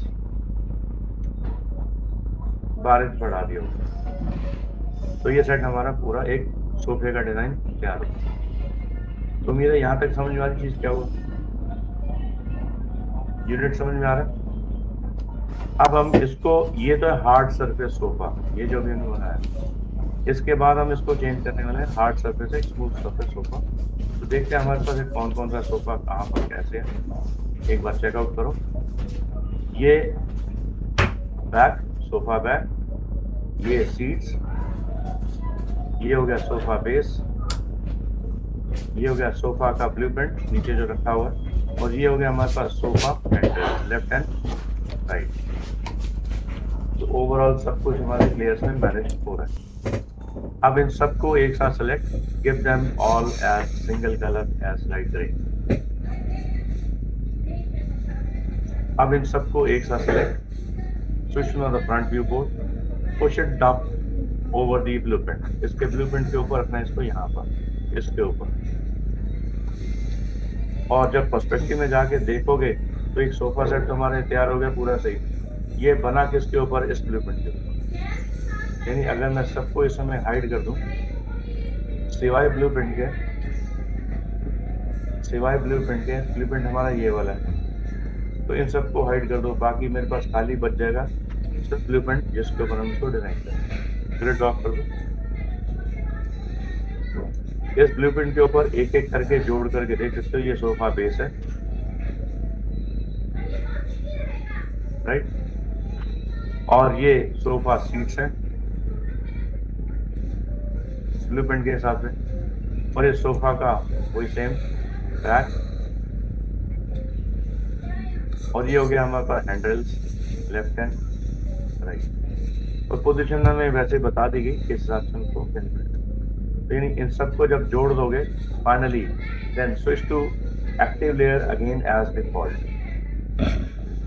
12 इंच बढ़ा दिया। तो ये सेट हमारा पूरा एक सोफे का डिजाइन तैयार हो गया। तो मेरा यहाँ तक समझ वाली चीज क्या हुआ, यूनिट समझ में आ रहा है। अब हम इसको, ये तो है हार्ड सरफेस सोफा, ये जो भी हमने बनाया, इसके बाद हम इसको चेंज करने वाले हैं हार्ड सरफेस एक स्मूथ सरफेस सोफा। तो देखते हैं हमारे पास कौन कौन सा सोफा कहाँ पर कैसे है, एक बार चेकआउट करो। ये बैक, सोफा बैक, ये सीट्स, ये हो गया सोफा बेस, ये हो गया सोफा का ब्लूप्रिंट नीचे जो रखा हुआ है, और ये हो गया हमारे पास सोफा लेफ्ट एंड राइट। तो ओवरऑल सब कुछ हमारे लेयर्स में मैनेज हो रहा है। अब इन सबको एक साथ select, give them all as single colour as light grey. अब इन सबको एक साथ select, switch on the front view board, push it down over the blueprint, इसके ब्लूप्रिंट के ऊपर रखना है इसको, यहाँ पर इसके ऊपर। और जब पर्सपेक्टिव में जाके देखोगे तो एक सोफा सेट तो हमारे तैयार हो गया पूरा सही। ये बना किसके ऊपर, इस ब्लूप्रिंट के ऊपर। यानी अगर मैं सबको इस समय हाइड कर दूं, सिवाय ब्लूप्रिंट के, ब्लूप्रिंट हमारा ये वाला है, तो इन सबको हाइड कर दो, बाकी मेरे पास खाली बच जाएगा सिर्फ ब्लूप्रिंट जिसके ऊपर हम इसको डिजाइन करें। ग्रिड ड्रॉप कर दो, इस ब्लूप्रिंट के ऊपर एक एक करके जोड़ करके देख सकते हो, ये सोफा बेस है, राइट, और ये सोफा सीट्स हैं ब्लूप्रिंट के हिसाब से, और ये सोफा का वही सेम बैक, और ये हो गया हमारे पास हैंडल्स लेफ्ट हैंड राइट। और पोजीशन हमें वैसे बता दी गई किस हिसाब से हमको तो यानी इन सबको जब जोड़ दोगे finally, then switch to active layer again as default,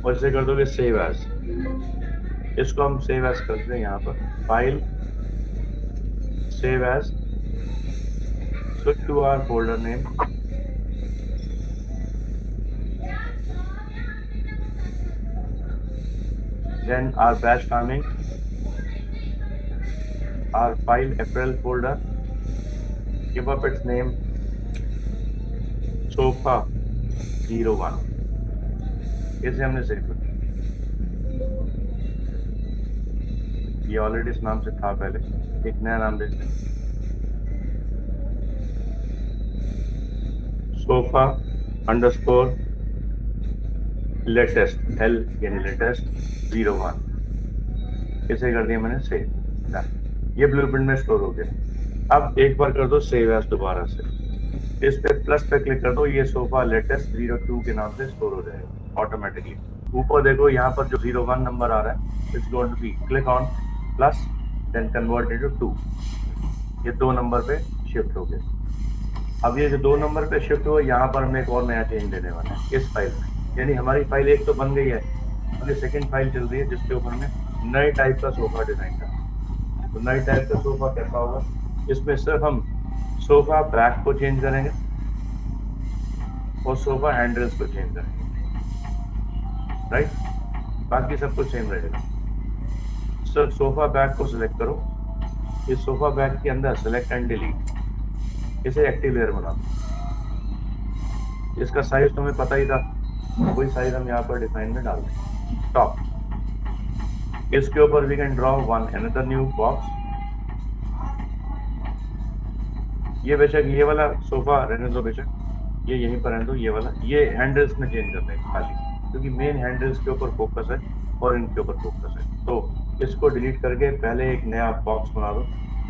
और इसे कर दोगे सेव एज। इसको हम सेव एज करते हैं यहाँ पर, file, save as, switch to our folder name, then our batch timing, our file April folder, give up its name sofa 01, इसे हमने सेव कर दिया। ये ऑलरेडी इस नाम से था पहले, एक नया नाम देते हैं, सोफा अंडरस्कोर लेटेस्ट, एल यानी लेटेस्ट 01, इसे कर दिया मैंने सेव। ये ब्लूप्रिंट में स्टोर हो गया। अब एक बार कर दो सेव एज दोबारा से, इस पे प्लस पे क्लिक कर दो, ये सोफा लेटेस्ट 02 के नाम से स्टोर हो जाएगा ऑटोमेटिकली। ऊपर देखो यहाँ पर जो 01 नंबर आ रहा है, it's going to be click on plus then convert into 2, ये 2 नंबर पे शिफ्ट हो गया। अब ये जो 2 नंबर पे शिफ्ट हुआ, यहाँ पर हमें एक और नया चेंज देने वाला है इस फाइल में, यानी हमारी फाइल एक तो बन गई है, अभी सेकंड फाइल चल रही है जिसके ऊपर हमें नए टाइप का सोफा डिजाइन करना। तो नए टाइप का सोफा कैसा होगा, इसमें सिर्फ हम सोफा बैक को चेंज करेंगे और सोफा हैंडल्स को चेंज करेंगे, राइट, बाकी सब कुछ सेम रहेगा। सोफा बैग को सिलेक्ट करो, इस सोफा बैग के अंदर सिलेक्ट एंड डिलीट, इसे एक्टिव लेयर बना दो। इसका साइज तो हमें पता ही था, वही साइज हम यहाँ पर डिफाइन में डाल दें। टॉप, इसके ऊपर we can draw one another new box. ये बेशक ये वाला सोफा रहने दो, बेशक ये यहीं पर रहने दो, ये वाला ये हैंडल्स में चेंज करते हैं खाली, क्योंकि मेन हैंडल्स के ऊपर फोकस है और इनके ऊपर फोकस है। तो इसको डिलीट करके पहले एक नया बॉक्स बना दो,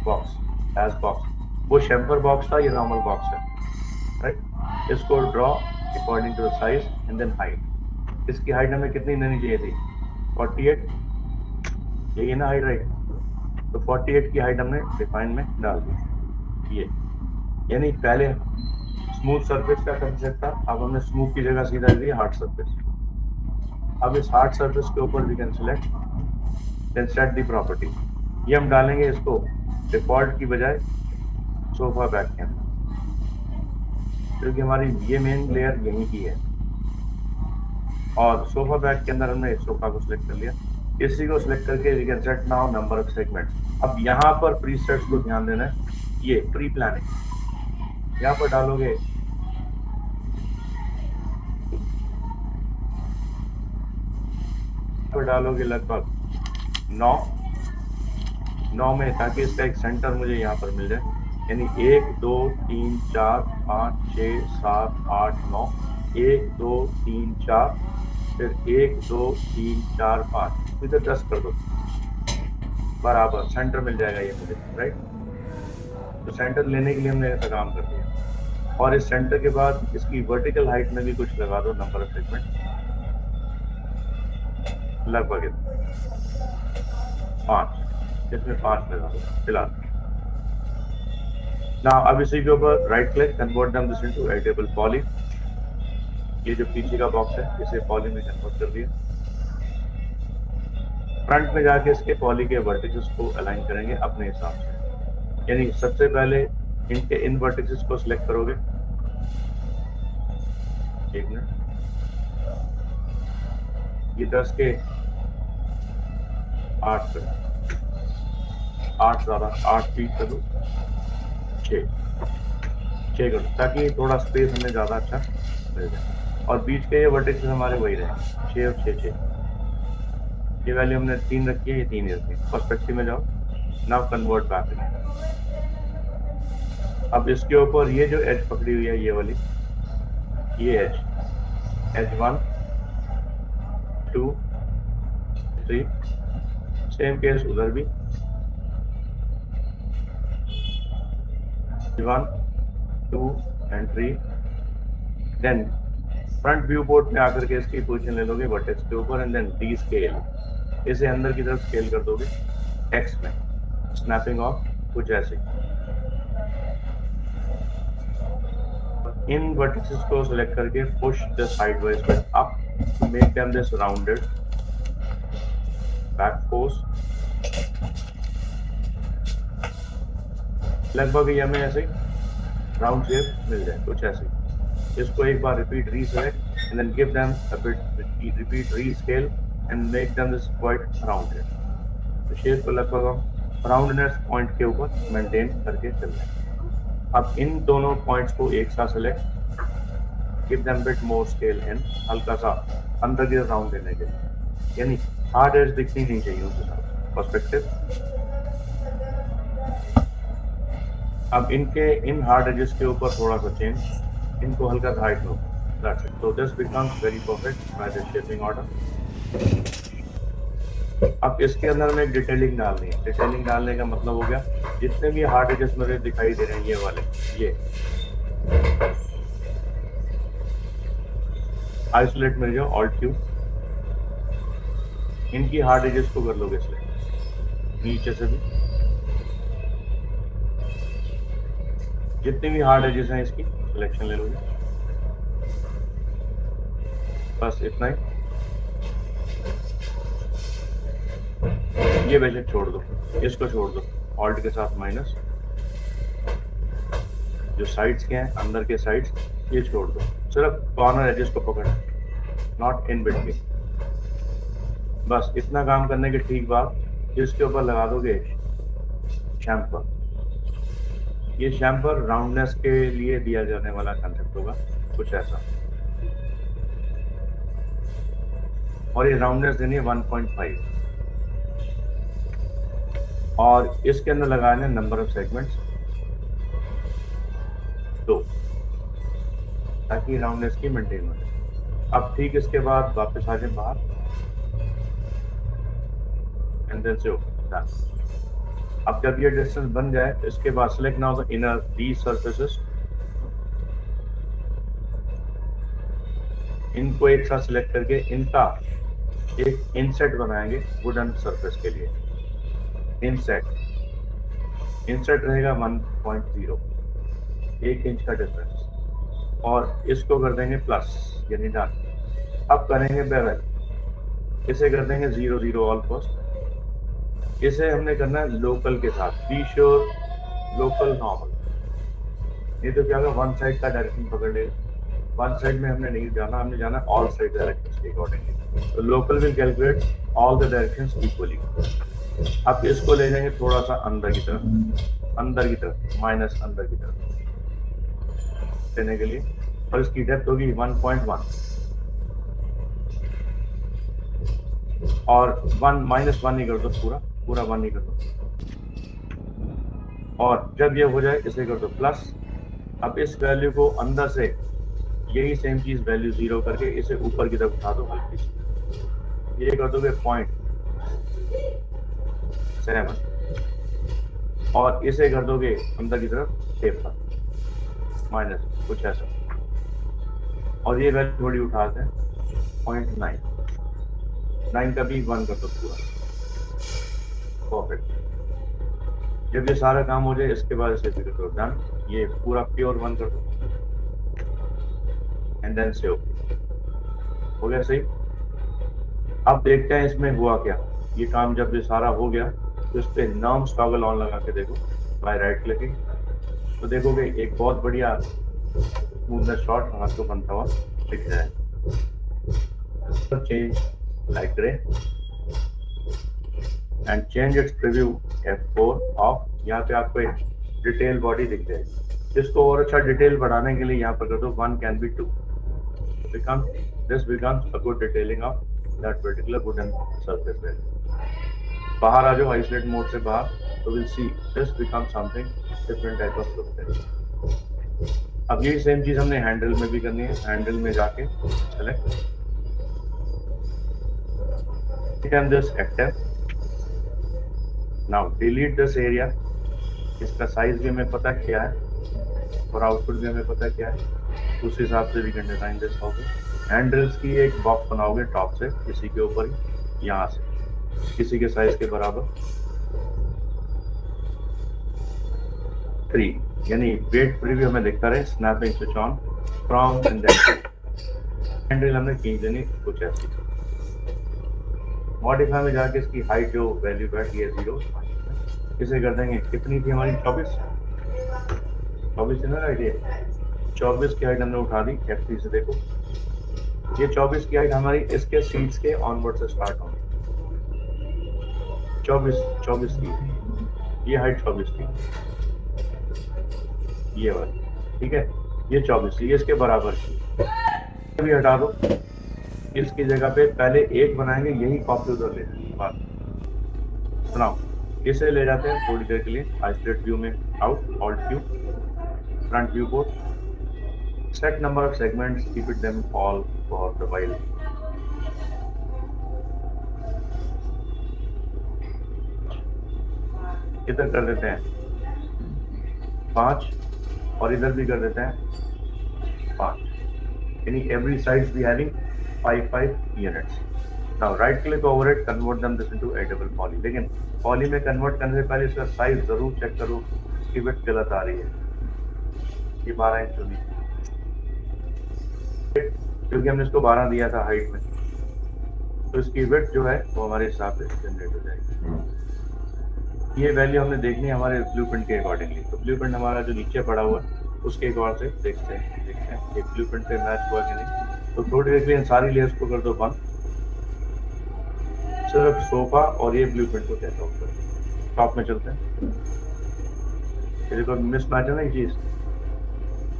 बॉक्स एज बॉक्स। वो शेम्पर बॉक्स था, ये नॉर्मल बॉक्स है, राइट। इसको draw according to the size and then height. इसकी हाइट हमें कितनी लेनी चाहिए थी? 48, यही है ना हाइट, राइट। तो 48 की हाइट हमने डिफाइन में डाल दी। ये यानी पहले स्मूथ सरफेस का कंसेप्ट था, अब हमने स्मूथ की जगह सीधा लिया हार्ड सरफेस। अब इस हार्ड सरफेस के ऊपर we can select then set the property. ये हम डालेंगे इसको डिफॉल्ट की बजाय सोफा बैग के अंदर, क्योंकि हमारी ये मेन लेयर यहीं की है। और सोफा बैग के अंदर हमने सोफा को सिलेक्ट कर लिया, इसी को सिलेक्ट करके we can set now number of segment. अब यहाँ पर प्रीसेट्स को ध्यान देना है, ये प्री प्लानिंग यहाँ पर डालोगे लगभग 9 में, ताकि इसका एक सेंटर मुझे यहाँ पर मिल जाए। यानी 1 2 3 4 5 6 7 8 9, 1 2 3 4, फिर 1 2 3 4 5, इधर 10 कर दो, बराबर सेंटर मिल जाएगा ये मुझे, राइट। तो सेंटर लेने के लिए हमने ऐसा काम कर दिया। और इस सेंटर के बाद इसकी वर्टिकल हाइट में भी कुछ लगा दो, नंबर ऑफ सेगमेंट लगभग 5, इसमें 5 लगा दो फिलहाल। ना अब इसी के ऊपर right click, convert them this into editable poly. ये जो पीछे का बॉक्स है इसे पॉली में कन्वर्ट कर दिया। फ्रंट में जाके इसके पॉली के वर्टिसेस को अलाइन करेंगे अपने हिसाब से। यानी सबसे पहले इनके इन वर्टिसेस को सिलेक्ट करोगे, एक मिनट, ये 10 के 8 कर, 8 ज्यादा 8 फीट कर दो, 6 कर दो, ताकि थोड़ा स्पेस हमें ज्यादा अच्छा मिल जाए। और बीच के ये वर्टेक्स हमारे वही रहे, 6 और 6 6। ये वैल्यू हमने 3 रखी है, ये 3 ही रखी है। पर्सपेक्टिव में जाओ, नाउ कन्वर्ट बैक। अब इसके ऊपर ये जो एज पकड़ी हुई है, ये वाली, ये एज 1 2 3, सेम केस उधर भी 1 2 and 3। Then front viewport में आकर के इसकी पोजीशन ले लोगे वर्टेक्स के ऊपर, एंड देन डी स्केल, इसे अंदर की तरफ स्केल कर दोगे एक्स में, स्नैपिंग ऑफ कुछ ऐसे। इन वर्टिसेस को सिलेक्ट करके push the sideways but up to make them this rounded back force. लगभग ये हमें ऐसे राउंड शेप मिल जाए, कुछ ऐसे। इसको एक बार repeat reselect and then give them a bit, repeat rescale and make them this quite rounded. तो शेप को लगभग हम राउंडनेस पॉइंट के ऊपर मेंटेन करके चल रहे हैं। अब इन दोनों पॉइंट्स को एक साथ select, give them bit more scale in, हल्का सा अंदर की राउंड देने के लिए, यानी हार्ड एज दिखनी नहीं चाहिए उसके साथ। पर्सपेक्टिव, अब इनके इन हार्ड एजेस के ऊपर थोड़ा सा चेंज, इनको हल्का सा height low, that's it. So this becomes very perfect by the shaping order. अब इसके अंदर में एक डिटेलिंग डालनी है। डिटेलिंग डालने का मतलब हो गया, जितने भी हार्ड एजेस मेरे दिखाई दे रहे हैं, ये वाले, ये आइसोलेट में जाओ, ऑल्ट क्यू, इनकी हार्ड एजेस को कर लोगे सिलेक्ट, नीचे से भी जितनी भी हार्ड एजेस हैं इसकी सिलेक्शन ले लोगे, बस इतना ही। ये बेशक छोड़ दो, इसको छोड़ दो, ऑल्ट के साथ माइनस, जो साइड्स के हैं अंदर के साइड्स ये छोड़ दो, सिर्फ कॉर्नर एजेस को पकड़, नॉट इन बिटवीन। बस इतना काम करने के ठीक बाद जिसके ऊपर लगा दोगे शैम्पर। ये शैम्पर राउंडनेस के लिए दिया जाने वाला कंसेप्ट होगा, कुछ ऐसा। और ये राउंडनेस देनी है 1.5 और इसके अंदर लगाने नंबर ऑफ सेगमेंट्स 2 ताकि राउंडनेस की मेंटेन हो जाए। अब ठीक इसके बाद वापस आ जाए बाहर एंड देन से डन। अब जब ये डिस्टेंस बन जाए तो इसके बाद select now the inner these surfaces, इनको एक साथ सिलेक्ट करके इनका एक इनसेट बनाएंगे वुडन सरफेस के लिए। इनसेट रहेगा 1.0, 1 इंच का डिफरेंस, और इसको कर देंगे प्लस यानी डन। अब करेंगे बेवल, इसे कर देंगे 0 0 ऑल कॉस्ट। इसे हमने करना है लोकल के साथ, बी श्योर लोकल नॉर्मल, नहीं तो क्या होगा वन साइड का डायरेक्शन पकड़ लेगा। वन साइड में हमने नहीं जाना, हमने जाना ऑल साइड डायरेक्शंस के अकॉर्डिंगली। तो local will calculate all the directions equally. अब इसको ले जाएंगे थोड़ा सा अंदर की तरफ माइनस अंदर की तरफ देने के लिए, और इसकी डेप्थ होगी 1.1 और 1 ही कर दो, पूरा 1 ही कर दो। और जब ये हो जाए इसे कर दो प्लस। अब इस वैल्यू को अंदर से यही सेम चीज वैल्यू 0 करके इसे ऊपर की तरफ उठा दो हल्की सी, ये कर दोगे 0.7 और इसे कर दोगे अंदर की तरफ टेपर माइनस कुछ ऐसा, और ये वैल्यू थोड़ी उठाते हैं 0.9 का भी 1 कर दो पूरा। परफेक्ट। जब ये सारा काम हो जाए इसके बाद इसे कर दो डन, ये पूरा प्योर 1 कर दो एंड देन सेव। हो गया सही। अब देखते हैं इसमें हुआ क्या। ये काम जब ये सारा हो गया तो इस पे नॉर्म्स टॉगल ऑन लगा के देखो बाय राइट क्लिकिंग, तो देखोगे एक बहुत बढ़िया स्मूथनेस शॉट हाथ को बनता हुआ दिख रहा है। Change light grey and change it's preview F4 of. यहाँ पे आपको एक डिटेल बॉडी दिख जाएगी। इसको और अच्छा डिटेल बढ़ाने के लिए यहाँ पर कर दो 1 can be 2। This becomes a good detailing of that particular wooden surface value। बाहर आ जाओ आइसोलेट मोड से बाहर, तो will see this becomes something different type of look है। अब यही सेम चीज हमने हैंडल में भी करनी है। हैंडल में जाके select and this active। Now delete this area। इसका साइज भी हमें पता क्या है और आउटपुट भी हमें पता क्या है, उस हिसाब से भी can design this how. Handles की एक बॉक्स बनाओगे टॉप से किसी के ऊपर ही, यहाँ से किसी के साइज के बराबर 3, यानी वेट प्रीव्यू हमें दिखता रहे। Snapping switch on from handle हमने चेंज देनी कुछ ऐसी। मॉडिफाई में जाके इसकी हाइट जो वैल्यू बैठ गई है 0, इसे कर देंगे कितनी थी हमारी 24 थी ना राइट। 24 की हाइट हमने उठा दी F3 से। देखो ये 24 की हाइट हमारी इसके सीट्स के ऑनवर्ड से स्टार्ट होगी। 24 की ये हाइट 24 थी ये वाली, ठीक है। ये 24 थी, ये इसके बराबर की भी हटा दो। इसकी जगह पे पहले 1 बनाएंगे, यही कॉपी उधर ले बात सुनाओ। इसे ले जाते हैं थोड़ी देर के लिए आइसोलेट व्यू में, out alt view front view board, set number of segments, keep it them all for the while. इधर कर देते हैं 5 और इधर भी कर देते हैं 5, यानी every sides be having 5 units. Now right click over it, convert them this into edible poly. लेकिन पॉली में कन्वर्ट करने से पहले इसका साइज जरूर चेक करो, इसकी विड्थ गलत आ रही है। ये 12 इंच होगी क्योंकि हमने इसको 12 दिया था हाइट में, तो इसकी विड्थ जो है वो हमारे हिसाब से जनरेट हो जाएगी। ये वैल्यू हमने देखनी है हमारे ब्लूप्रिंट के अकॉर्डिंगली। तो ब्लूप्रिंट हमारा जो नीचे पड़ा हुआ है उसके अकॉर्ड से देखते हैं ये ब्लूप्रिंट पे मैच हुआ कि नहीं। तो थोड़ी देर के लिए सारी लेयर्स को कर दो बंद। सिर्फ सोफा और ये ब्लूप्रिंट को कहता हूँ। टॉप में चलते हैं। ये देखो मिसमैच है ना ये चीज,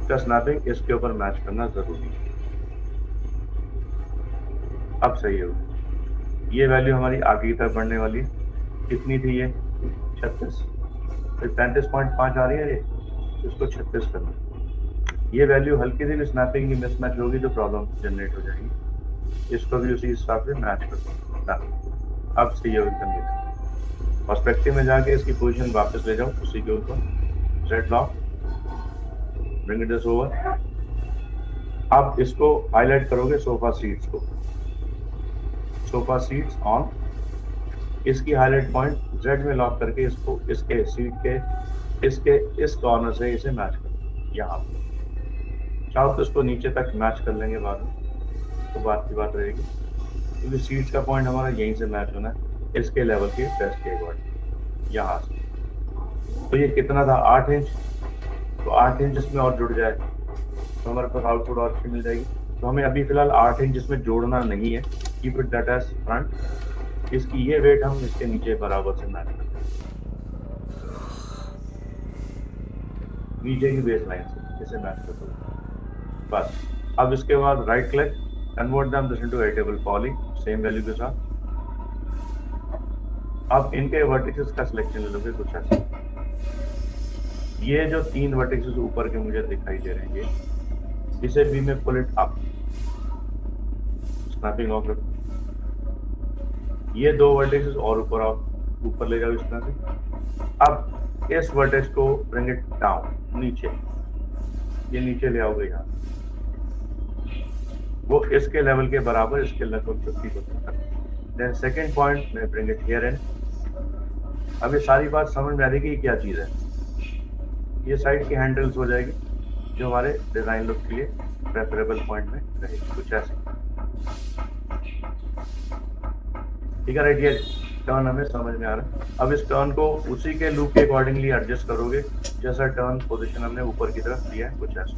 इसका स्नैपिंग इसके ऊपर मैच करना जरूरी है। अब सही है, ये वैल्यू हमारी आगे की तरफ बढ़ने वाली है। कितनी थी ये 36, फिर 35.5 आ रही है ये, इसको 36 करना। ये वैल्यू हल्की सी भी स्नैपिंग की मिसमैच होगी तो प्रॉब्लम जनरेट हो जाएगी। इसको भी उसी हिसाब से मैच कर दो। अब सही है एकदम। पर्सपेक्टिव में जाके इसकी पोजीशन वापस ले जाओ उसी के ऊपर, set lock, bring it this over. अब इसको हाईलाइट करोगे सोफा सीट्स को, सोफा सीट्स ऑन। इसकी हाईलाइट पॉइंट जेड में लॉक करके इसको इसके सीट के इस कॉर्नर से इसे मैच करो यहाँ पे। चाहो तो इसको नीचे तक मैच कर लेंगे बाद में, तो बात की बात रहेगी, क्योंकि सीट्स का पॉइंट हमारा यहीं से मैच होना है इसके लेवल के टेस्ट के अकॉर्डिंग यहाँ से। तो ये कितना था 8 इंच, तो 8 इंच इसमें और जुड़ जाए तो हमारे पास आउटपुट और अच्छी मिल जाएगी। तो हमें अभी फिलहाल 8 इंच इसमें जोड़ना नहीं है, keep it that edge front. इसकी ये वेट हम इसके नीचे बराबर से मैच करते हैं, नीचे की बेस लाइन से इसे मैच करते हैं बस। अब इसके बाद right click, convert them this into editable poly, same value के साथ। अब इनके वर्टिसेस का सिलेक्शन ले लोगे कुछ ऐसे। ये जो 3 वर्टिसेस ऊपर के मुझे दिखाई दे रहे हैं, इसे भी मैं pull it up, snapping off रखो। ये 2 वर्टिसेस और ऊपर आप ऊपर ले जाओ इस तरह से। अब इस वर्टेक्स को ब्रिंग इट डाउन, नीचे, ये नीचे ले आओगे यहाँ, वो इसके लेवल के बराबर, इसके लगभग 50% तक। देन सेकेंड पॉइंट में ब्रिंग इट हियर इन। अब ये सारी बात समझ में आ रही है कि क्या चीज़ है। ये साइड की हैंडल्स हो जाएगी जो हमारे डिजाइन लुक के लिए प्रेफरेबल पॉइंट में रहेगी, कुछ ऐसे। ठीक है राइट, ये टर्न हमें समझ में आ रहा है। अब इस टर्न को उसी के लूप के अकॉर्डिंगली एडजस्ट करोगे जैसा टर्न पोजीशन हमने ऊपर की तरफ लिया है, कुछ ऐसा।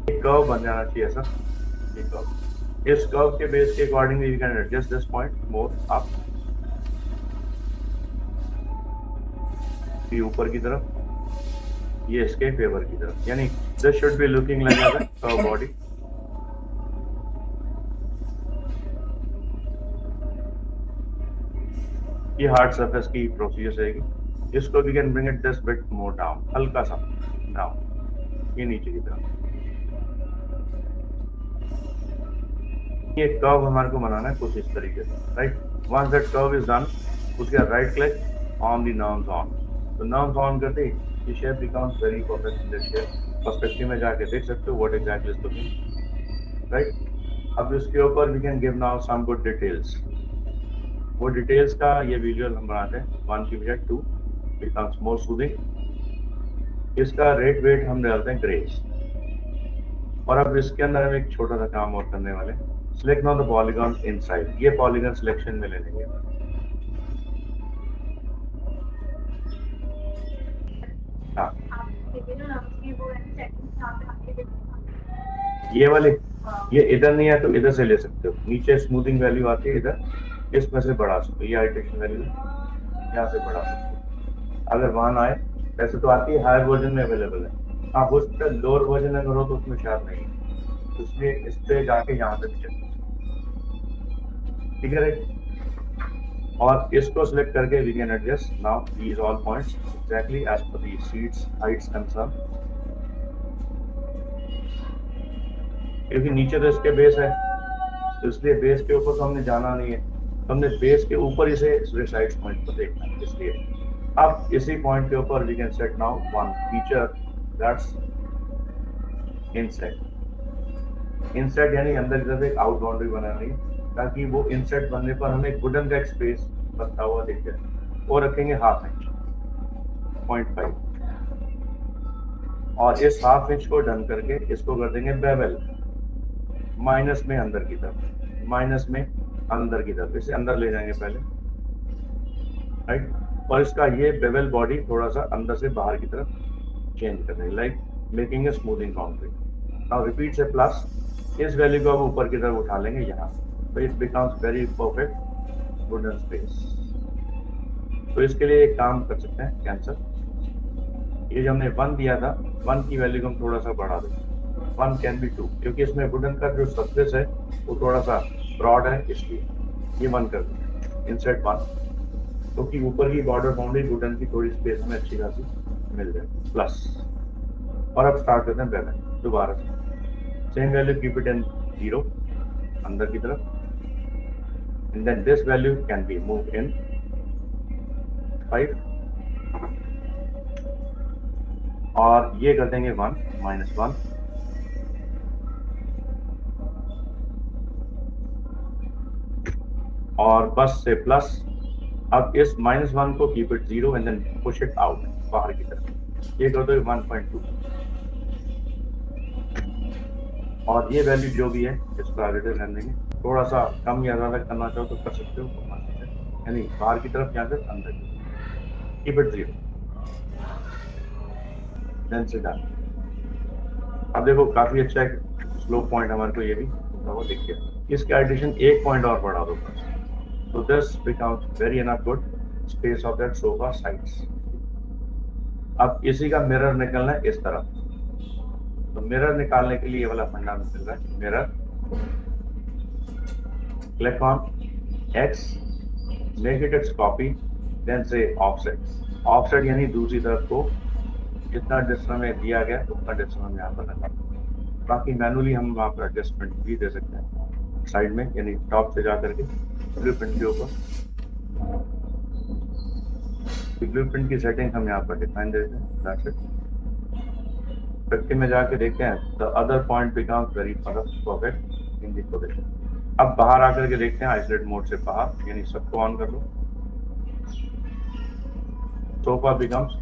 एक कर्व बन जाना चाहिए ऐसा, एक कर्व। इस कर्व के बेस के accordingly we can adjust this point more up, ऊपर की तरफ, ये इसके फेवर की तरफ, यानी this should be looking like a curve body. ये हार्ड सरफेस की प्रोसीजर रहेगी। इसको we can bring it this bit more down, हल्का सा डाउन, ये नीचे की तरफ। ये कर्व हमारे को बनाना है कुछ इस तरीके से, right. Once that curve is done, उसके बाद right click on the norms on. तो नॉर्म्स ऑन करते ही ये shape becomes very perfect in this shape. Perspective में जाके देख सकते हो what exactly is looking, right. अब इसके ऊपर we can give now some good details. वो डिटेल्स का ये विजुअल हम बनाते हैं 1 की बजाय 2, बिकम्स मोर सूदिंग। इसका रेट वेट हम डालते हैं ग्रेस। और अब इसके अंदर हम एक छोटा सा काम और करने वाले हैं। Select now the polygons inside, ये पॉलीगन सिलेक्शन में ले लेंगे। हाँ, ये वाले, ये इधर नहीं है तो इधर से ले सकते हो। नीचे स्मूथिंग वैल्यू आती है इधर, इसमें से बढ़ा सकते हो। ये हाइड्रेशन वैल्यू यहाँ से बढ़ा सकते हो अगर वहां आए। वैसे तो आती है, हायर वर्जन में अवेलेबल है। हाँ, उस पर लोअर वर्जन अगर हो तो उसमें शायद नहीं है, इसलिए इस पे जाके यहाँ पे चेक, ठीक है राइट। और इसको सिलेक्ट करके we can adjust now these all points exactly as per the seats Heights concern. क्योंकि नीचे तो इसके बेस है, तो इसलिए बेस के ऊपर तो हमने जाना नहीं है, तो हमने बेस के ऊपर इसे साइड्स पॉइंट को देखना है। इसलिए अब इसी पॉइंट के ऊपर we can set now one feature that's inset. Inset यानी अंदर की तरफ एक आउट बाउंड्री बनानी है, ताकि वो इनसेट बनने पर हमें वुडन का एक स्पेस बनता हुआ दिख जाए। और रखेंगे 1/2 इंच, 0.5, और इस 1/2 इंच को डन करके इसको कर देंगे बेवल, माइनस में अंदर की तरफ, माइनस में अंदर की तरफ, इसे अंदर ले जाएंगे पहले, राइट। और इसका ये बेवल बॉडी थोड़ा सा अंदर से बाहर की तरफ चेंज कर देंगे, like making a smoothing boundary. Now repeat से प्लस, इस वैल्यू को अब ऊपर की तरफ उठा लेंगे यहाँ, तो it becomes very perfect wooden space. तो इसके लिए एक काम कर सकते हैं, कैंसर, ये जो हमने 1 दिया था, 1 की वैल्यू को हम थोड़ा सा बढ़ा देंगे, 1 कैन बी 2, क्योंकि इसमें वुडन का जो सरफेस है वो थोड़ा सा ब्रॉड है, इसलिए ये 1 कर देंगे इंसर्ट 1, क्योंकि ऊपर की बॉर्डर बाउंड्री वुडन की थोड़ी स्पेस में अच्छी खासी मिल जाए, प्लस। और अब स्टार्ट करते हैं बैलेंस दोबारा से, same value keep it in 0 अंदर की तरफ, and then this value can be move in 5, और ये कर देंगे 1 -1, और बस से प्लस। अब इस -1 को keep it 0 and then push it out बाहर की तरफ, ये कर दो 1.2, और ये वैल्यू जो भी है इसको आगे से रहने देंगे, थोड़ा सा कम या ज़्यादा करना चाहो तो कर सकते हो, यानी बाहर की तरफ यहाँ से अंदर की, कीप इट 0, देन से डन। अब देखो काफ़ी अच्छा एक स्लो पॉइंट हमारे को ये भी वो दिख गया, इसके एडिशन 1 पॉइंट और बढ़ा दो बस, so this becomes very enough good space of that sofa sides। अब इसी का मिरर निकलना है इस तरफ, तो मिरर निकालने के लिए ये वाला फंडा मिल रहा है, mirror, click on X, make it its copy, then से ऑफसेट, ऑफसेट यानी दूसरी तरफ को जितना डिस्टेंस में दिया गया उतना डिस्टेंस हम यहाँ पर लगा, बाकी मैनुअली हम वहाँ पर एडजस्टमेंट भी दे सकते हैं साइड में, यानी टॉप से जा करके ब्लूप्रिंट के ऊपर, ब्लूप्रिंट की सेटिंग हम यहाँ पर डिफाइन देते हैं, दैट्स इट। प्रैक्टिस में जाके देखते हैं, the other point becomes very perfect in the position. अब बाहर आकर के देखते हैं आइसोलेट मोड से बाहर, यानी सबको ऑन कर लो, sofa becomes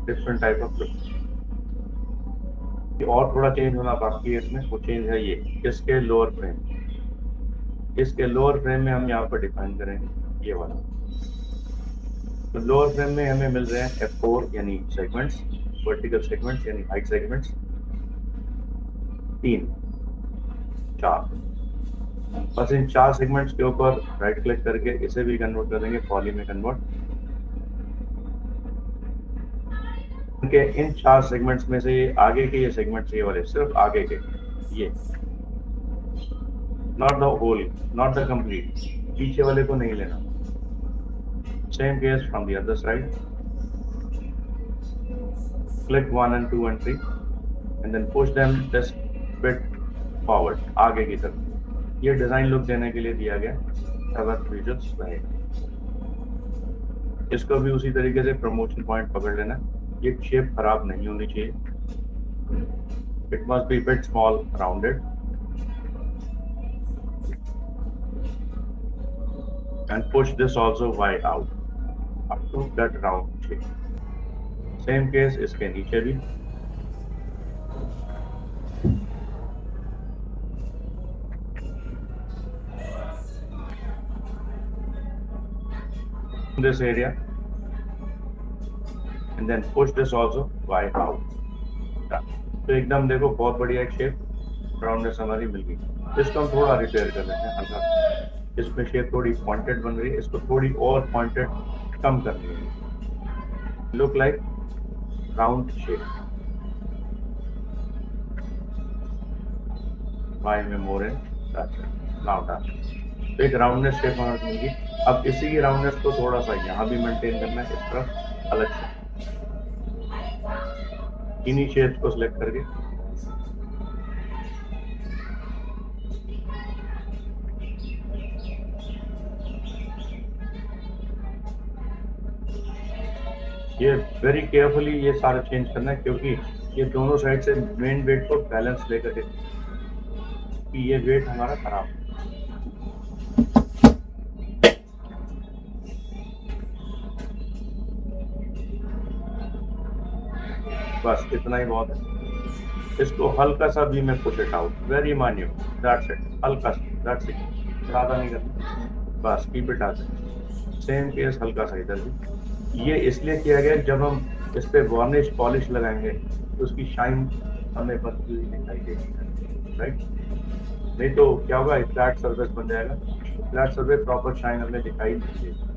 different type of look. और थोड़ा चेंज होना बाकी है इसमें, वो चेंज है ये, इसके लोअर फ्रेम, इसके लोअर फ्रेम में हम यहाँ पर डिफाइन करेंगे ये वाला, तो लोअर फ्रेम में हमें मिल रहे हैं F4 यानी सेगमेंट्स, वर्टिकल सेगमेंट्स यानी हाइट सेगमेंट्स 3 4, बस इन 4 सेगमेंट्स के ऊपर राइट क्लिक करके इसे भी कन्वर्ट कर देंगे पॉली में कन्वर्ट, के इन 4 सेगमेंट्स में से आगे के ये सेगमेंट्स, ये वाले सिर्फ आगे के, ये not the whole, not the complete, पीछे वाले को नहीं लेना। Same case from the other side, click 1 and 2 and 3 and then push them this bit forward आगे की तरफ, ये डिजाइन लुक देने के लिए दिया गया अगर विजुअल्स रहेगा। इसको भी उसी तरीके से प्रमोशन पॉइंट पकड़ लेना, ये शेप खराब नहीं होनी चाहिए, it must be bit small rounded, and push this also y out up to that round shape। Same case इसके नीचे भी, this area and then push this also y out। तो एकदम देखो बहुत बढ़िया एक शेप राउंडनेस हमारी मिल गई। इसको हम थोड़ा रिपेयर कर लेते हैं हल्का, इसमें शेप थोड़ी पॉइंटेड बन रही है, इसको थोड़ी और पॉइंटेड कम करनी है, look like round shape, by में मोर इन नाउ डन। तो एक राउंडनेस शेप हमारे मिल गई। अब इसी की राउंडनेस को थोड़ा सा यहाँ भी मेंटेन करना है, इस तरफ अलग से, इन्हीं शेप्स को सिलेक्ट करके ये वेरी केयरफुली ये सारा चेंज करना है, क्योंकि ये दोनों साइड से मेन वेट को बैलेंस लेकर के कि ये वेट हमारा खराब है। बस इतना ही बहुत है। इसको हल्का सा भी मैं push it out, very minute, that's it, हल्का सा, दैट्स इट, ज़्यादा नहीं करना, बस keep it out. Same case हल्का सा इधर भी। ये इसलिए किया गया जब हम इस पे वार्निश पॉलिश लगाएंगे तो उसकी शाइन हमें बनती हुई दिखाई देगी, राइट। नहीं तो क्या होगा, फ्लैट सर्फेस बन जाएगा, फ्लैट सर्फेस प्रॉपर शाइन हमें दिखाई नहीं देगी।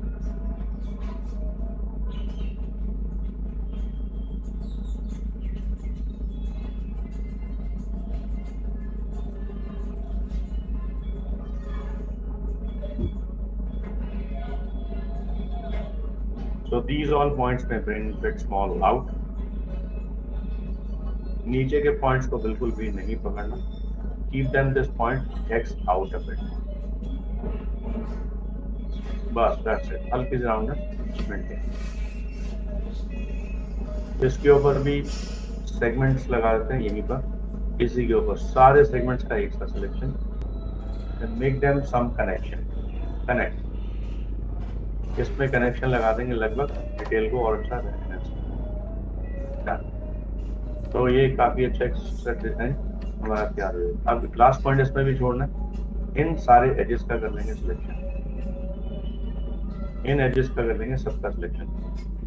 So these all points may bring bit small out. नीचे के पॉइंट्स को बिल्कुल भी नहीं पकड़ना, keep them this point x out of it, बस दैट्स इट। हल्की सी राउंडनेस मेंटेन। इसके ऊपर भी सेगमेंट्स लगा देते हैं यहीं पर, इसी के ऊपर सारे सेगमेंट्स का एक सा selection, make them some connection, connect, इसमें कनेक्शन लगा देंगे लगभग डिटेल को और अच्छा रहने से। तो ये काफी अच्छा सेट डिजाइन हमारा तैयार हो गया। अब लास्ट पॉइंट इसमें भी छोड़ना है, इन सारे एजेस का कर लेंगे सिलेक्शन, इन एजेस का कर लेंगे सबका selection,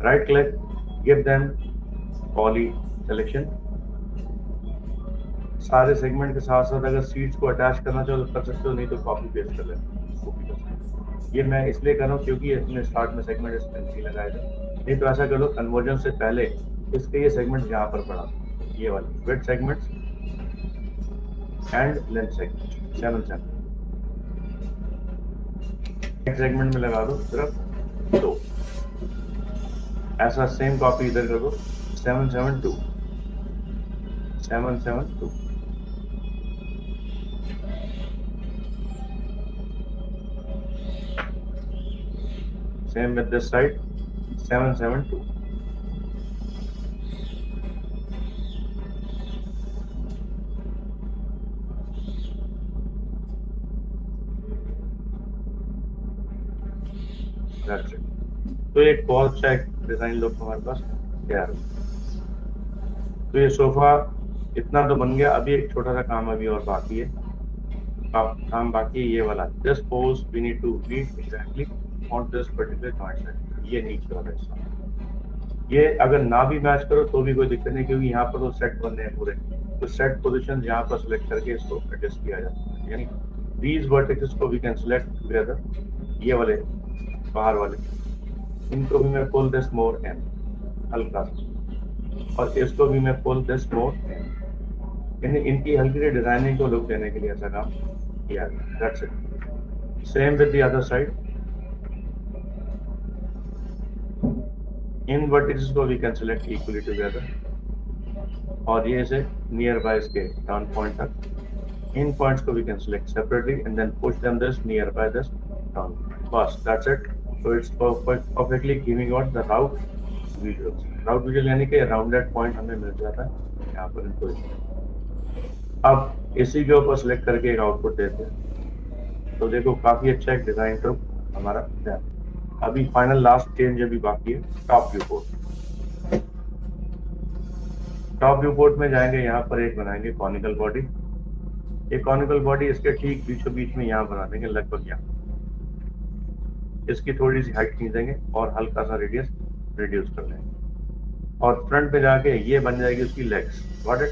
right click, give them poly selection. सारे सेगमेंट के साथ साथ अगर सीट्स को अटैच करना चाहो तो कर सकते हो, नहीं तो कॉपी पेस्ट कर लेना, कॉपी कर सकते हो। ये मैं इसलिए कर रहा हूँ क्योंकि इसमें स्टार्ट में सेगमेंट इसमें नहीं लगाया था, नहीं तो ऐसा कर लो कन्वर्जन से पहले इसके ये सेगमेंट यहाँ पर पड़ा, ये वाले width segments and length segment 7 segment में लगा दो सिर्फ 2, ऐसा सेम कॉपी इधर कर दो 772 772। Same with this side 772। That's it। तो एक बहुत अच्छा एक डिजाइन लुक हमारे पास तैयार है। तो ये सोफा इतना तो बन गया, अभी एक छोटा सा काम अभी और बाकी है, काम बाकी है ये वाला, this pose we need to read exactly on this particular joint, ये नीचे वाला हिस्सा। ये अगर ना भी मैच करो तो भी कोई दिक्कत नहीं, क्योंकि यहाँ पर तो सेट बनने हैं पूरे, तो सेट पोजीशन यहाँ पर सिलेक्ट करके इसको एडजस्ट किया जाता है, यानी these vertices को we can select together, ये वाले बाहर वाले, इनको भी मैं pull this more in हल्का सा, और इसको भी मैं pull this more in, यानी इनकी हल्की सी डिजाइनिंग को लुक देने के लिए ऐसा काम किया गया। That's it। Same with the other side। In vertices को we can select equally together, और ये से नियर बाय इसके टर्न पॉइंट तक, इन पॉइंट्स को we can select separately and then push them this near by this turn, बस that's it। So it's perfectly giving out the route visuals। route visual यानी कि राउंडेड पॉइंट हमें मिल जाता है यहाँ पर इनको। अब इसी के ऊपर सिलेक्ट करके एक आउटपुट देते हैं, तो देखो काफी अच्छा एक डिजाइन तो हमारा है। अभी फाइनल लास्ट चेंज अभी बाकी है, top view port. Top viewport में जाएंगे, यहाँ पर एक बनाएंगे कॉनिकल बॉडी, एक कॉनिकल बॉडी इसके ठीक बीचों बीच में यहाँ बना देंगे, लगभग यहाँ इसकी थोड़ी सी हाइट खींचेंगे और हल्का सा रेडियस रिड्यूस कर लेंगे, और फ्रंट पे जाके ये बन जाएगी उसकी लेग्स, गॉट इट।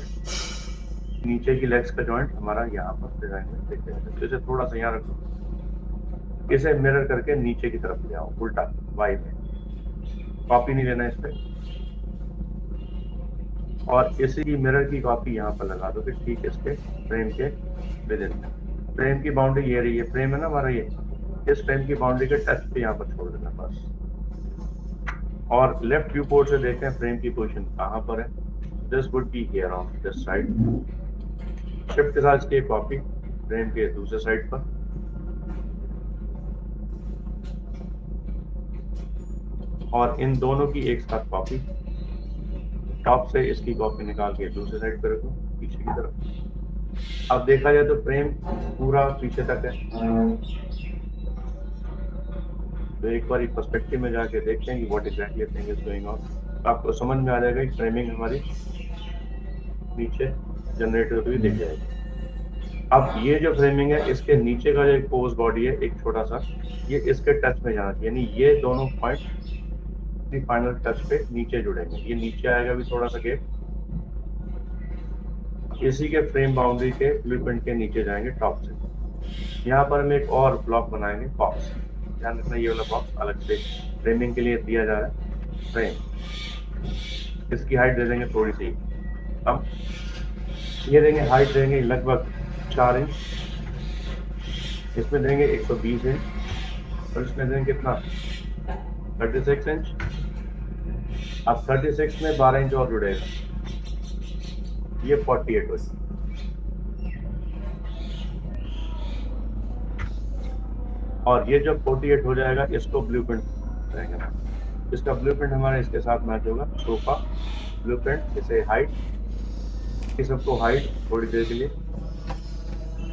नीचे की लेग्स का जॉइंट हमारा यहाँ पर डिजाइन में देख जाएगा, तो इसे थोड़ा सा यहाँ रखो, इसे मिरर करके नीचे की तरफ ले आओ उल्टा वाई में, कॉपी नहीं लेना इस पे, और इसी की मिरर की कॉपी यहाँ पर लगा दो कि ठीक इसके फ्रेम के विद इन। फ्रेम की बाउंड्री ये रही है, फ्रेम है ना हमारा ये, इस फ्रेम की बाउंड्री के टच पे यहाँ पर छोड़ देना बस। और लेफ्ट व्यू पोर्ट से देखें फ्रेम की पोजीशन कहाँ पर है, this would be here on this side. Shift के साथ इसकी कॉपी फ्रेम के दूसरे साइड पर, और इन दोनों की एक साथ कॉपी, टॉप से इसकी कॉपी निकाल के दूसरे साइड पर रखो पीछे की तरफ। अब देखा जाए तो फ्रेम पूरा पीछे तक है, तो एक बार पर्सपेक्टिव में जाके देखते हैं कि what exactly thing is going on, आपको समझ में आ जाएगा कि फ्रेमिंग हमारी नीचे जनरेट होती हुई दिख जाएगी। अब ये जो फ्रेमिंग है, इसके नीचे का जो एक पोज बॉडी है एक छोटा सा, ये इसके टच में जाना चाहिए, यानी ये दोनों पॉइंट फाइनल टच पे नीचे जुड़ेंगे, ये नीचे आएगा भी थोड़ा सा गेप, इसी के फ्रेम बाउंड्री के ब्लूप्रिंट के नीचे जाएंगे टॉप से। यहाँ पर हम एक और ब्लॉक बनाएंगे बॉक्स। ध्यान रखना ये वाला बॉक्स अलग से फ्रेमिंग के लिए दिया जा रहा है। फ्रेम इसकी हाइट दे देंगे थोड़ी सी। अब ये देंगे हाइट देंगे लगभग 4 इंच, इसमें देंगे 120 इंच और इसमें देंगे कितना 36 इंच। अब 36 में 12 इंच और जुड़ेगा, ये 48 हो। और ये जब 48 हो जाएगा इसको ब्लूप्रिंट रहेगा। इसका ब्लूप्रिंट हमारे इसके साथ मैच होगा। सोफा ब्लूप्रिंट, इसे हाइट, ये सबको हाइट थोड़ी देर के लिए।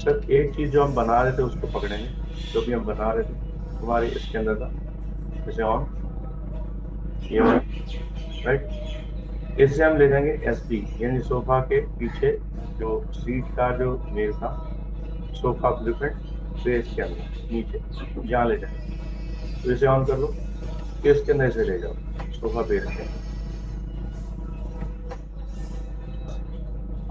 सिर्फ एक चीज जो हम बना रहे थे उसको पकड़ेंगे, जो भी हम बना रहे थे हमारे इसके अंदर था, जैसे ऑन ये राइट। इससे हम ले जाएंगे SD, यानी सोफा के पीछे जो सीट का जो मेल था, सोफा ब्लूप्रिंट बेस के अंदर नीचे यहाँ ले जाएंगे। तो इसे ऑन कर लो, इसके अंदर इसे ले जाओ सोफा बेस के अंदर,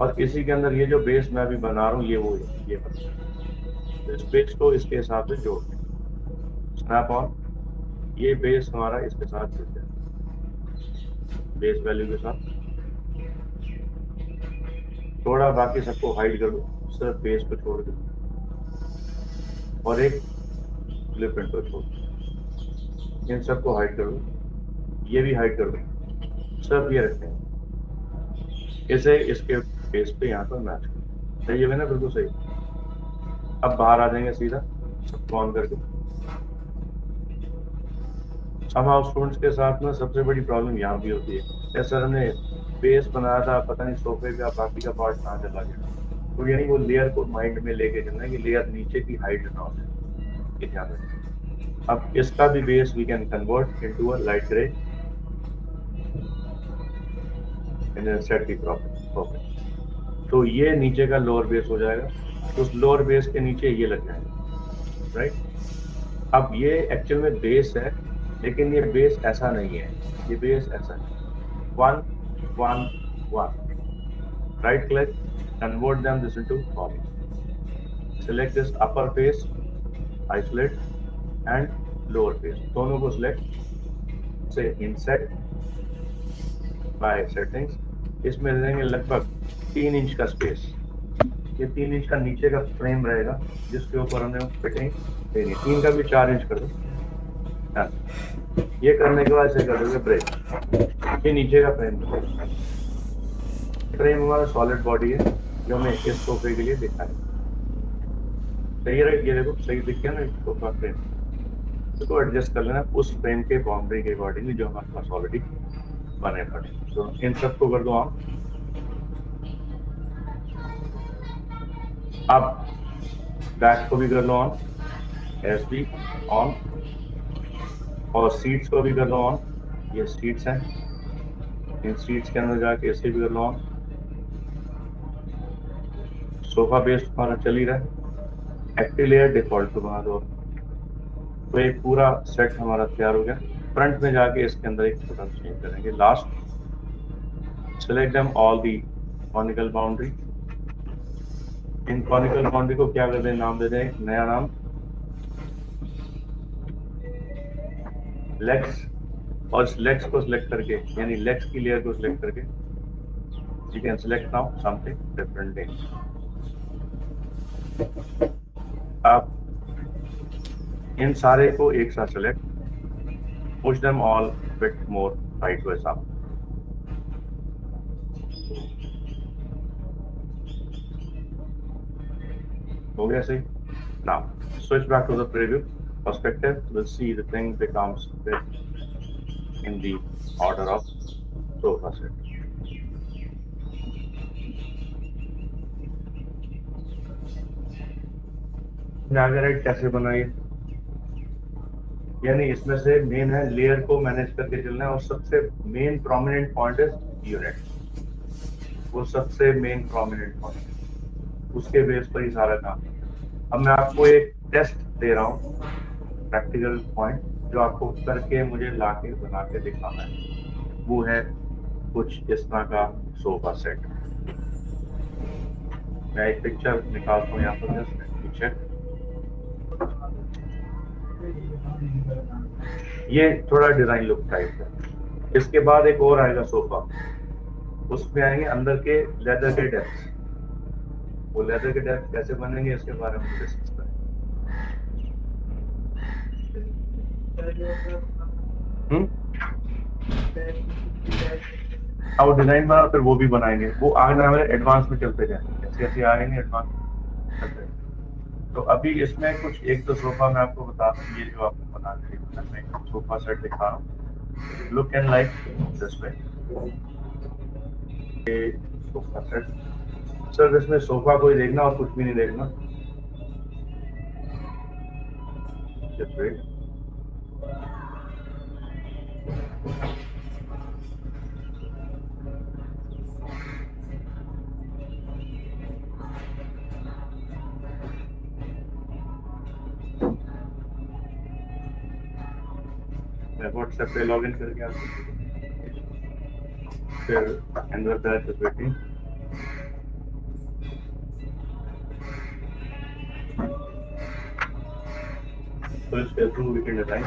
और इसी के अंदर ये जो बेस मैं अभी बना रहा हूँ ये वो है, ये तो इस बेस को इसके हिसाब से जोड़ दें। स्नैप ऑन, ये बेस हमारा इसके साथ जुड़ जाए, बेस वैल्यू के साथ। थोड़ा बाकी सबको हाइड कर दो, सिर्फ बेस को छोड़ दो और एक ब्लूप्रिंट को छोड़ दो। इन सबको हाइड कर दो, ये भी हाइड कर दो, सिर्फ ये रखते हैं। इसे इसके बेस पे यहाँ पर मैच करो, सही है ना, बिल्कुल सही। अब बाहर आ जाएंगे सीधा सबको ऑन करके। अब स्टूडेंट्स के साथ में सबसे बड़ी प्रॉब्लम यहाँ भी होती है, सर हमने बेस बनाया था, पता नहीं सोफे का बाकी का पार्ट कहाँ चला गया। तो यानी वो लेयर को माइंड में लेके चलना है कि लेयर नीचे की हाइट ना हो जाए, ये ध्यान रखें। अब इसका भी base we can convert into a light grey and then set the property. तो ये नीचे का लोअर बेस हो जाएगा, तो उस लोअर बेस के नीचे ये लग जाएगा, राइट। अब ये एक्चुअल में बेस है, लेकिन ये बेस ऐसा नहीं है, ये बेस ऐसा है 1 1 1। Right click, convert them this into column, select this upper face, isolate and lower face, दोनों को सिलेक्ट से इनसेट बाय सेटिंग्स। इसमें देंगे लगभग 3 इंच का स्पेस। ये 3 इंच का नीचे का फ्रेम रहेगा जिसके ऊपर हमने फिटिंग देनी। 3 का भी 4 इंच कर दो। ये करने के बाद इसे कर दोगे ब्रेक। ये नीचे का फ्रेम है, फ्रेम हमारा सॉलिड बॉडी है जो हमें इस सोफे के लिए दिखा है। सही है, ये देखो सही दिख गया ना सोफा फ्रेम। इसको एडजस्ट कर लेना उस फ्रेम के बाउंड्री के अकॉर्डिंगली जो हमारे पास ऑलरेडी बने पड़े। तो इन सबको कर दो ऑन। अब बैक को भी कर लो ऑन, SD ऑन, और सीट्स को भी कर लो ऑन। ये सीट्स हैं, इन सीट्स के अंदर जाके इसे भी कर लो ऑन। सोफा बेस हमारा चल ही रहा है, एक्टिव लेयर डिफॉल्ट को बना दो। तो एक पूरा सेट हमारा तैयार हो गया। फ्रंट में जाके इसके अंदर एक छोटा सा चेंज करेंगे। Last, select them all the conical boundary. In conical boundary को क्या कर दें, नाम दे दें नया नाम लेग्स, और इस लेग्स को सिलेक्ट करके, यानी लेग्स की लेयर को सिलेक्ट करके you can select now something different day. आप इन सारे को एक साथ select, push them all bit more right to up. हो गया सही। Now switch back to the preview perspective. We'll see the thing becomes bit in the order of sofa set. नागराइट कैसे बनाइए, यानी इसमें से मेन है लेयर को मैनेज करके चलना है, और सबसे मेन प्रोमिनेंट पॉइंट है यूनिट। वो सबसे मेन प्रोमिनेंट पॉइंट, उसके बेस पर ही सारा काम। अब मैं आपको एक टेस्ट दे रहा हूँ, प्रैक्टिकल पॉइंट, जो आपको करके मुझे लाके बना के दिखाना है। वो है कुछ इस तरह का सोफा सेट। मैं एक पिक्चर निकालता हूँ यहाँ पर, जस्ट चेक। ये थोड़ा डिजाइन लुक टाइप है। इसके बाद एक और आएगा सोफा, उसमें आएंगे अंदर के लेदर के डेस्क। वो लेदर के डेस्क कैसे बनेंगे इसके बारे में डिस्कस करें। हाँ, वो डिजाइन बना फिर वो भी बनाएंगे। वो आगे हमें एडवांस में चलते जाएंगे, जैसे जैसे आएंगे एडवांस चलते जाएंगे। तो अभी इसमें कुछ एक तो सोफा मैं आपको बता दूं, ये जो आपको बना के देखना, मैं एक सोफा सेट दिखा रहा हूँ। Look and like this way, sofa set. Sir इसमें सोफा कोई देखना और कुछ भी नहीं देखना, जस्ट वेट। मैं व्हाट्सएप पे लॉग इन करके आपको फिर अंदर बैच इज वेटिंग। तो इसके थ्रू वी कैन डिजाइन।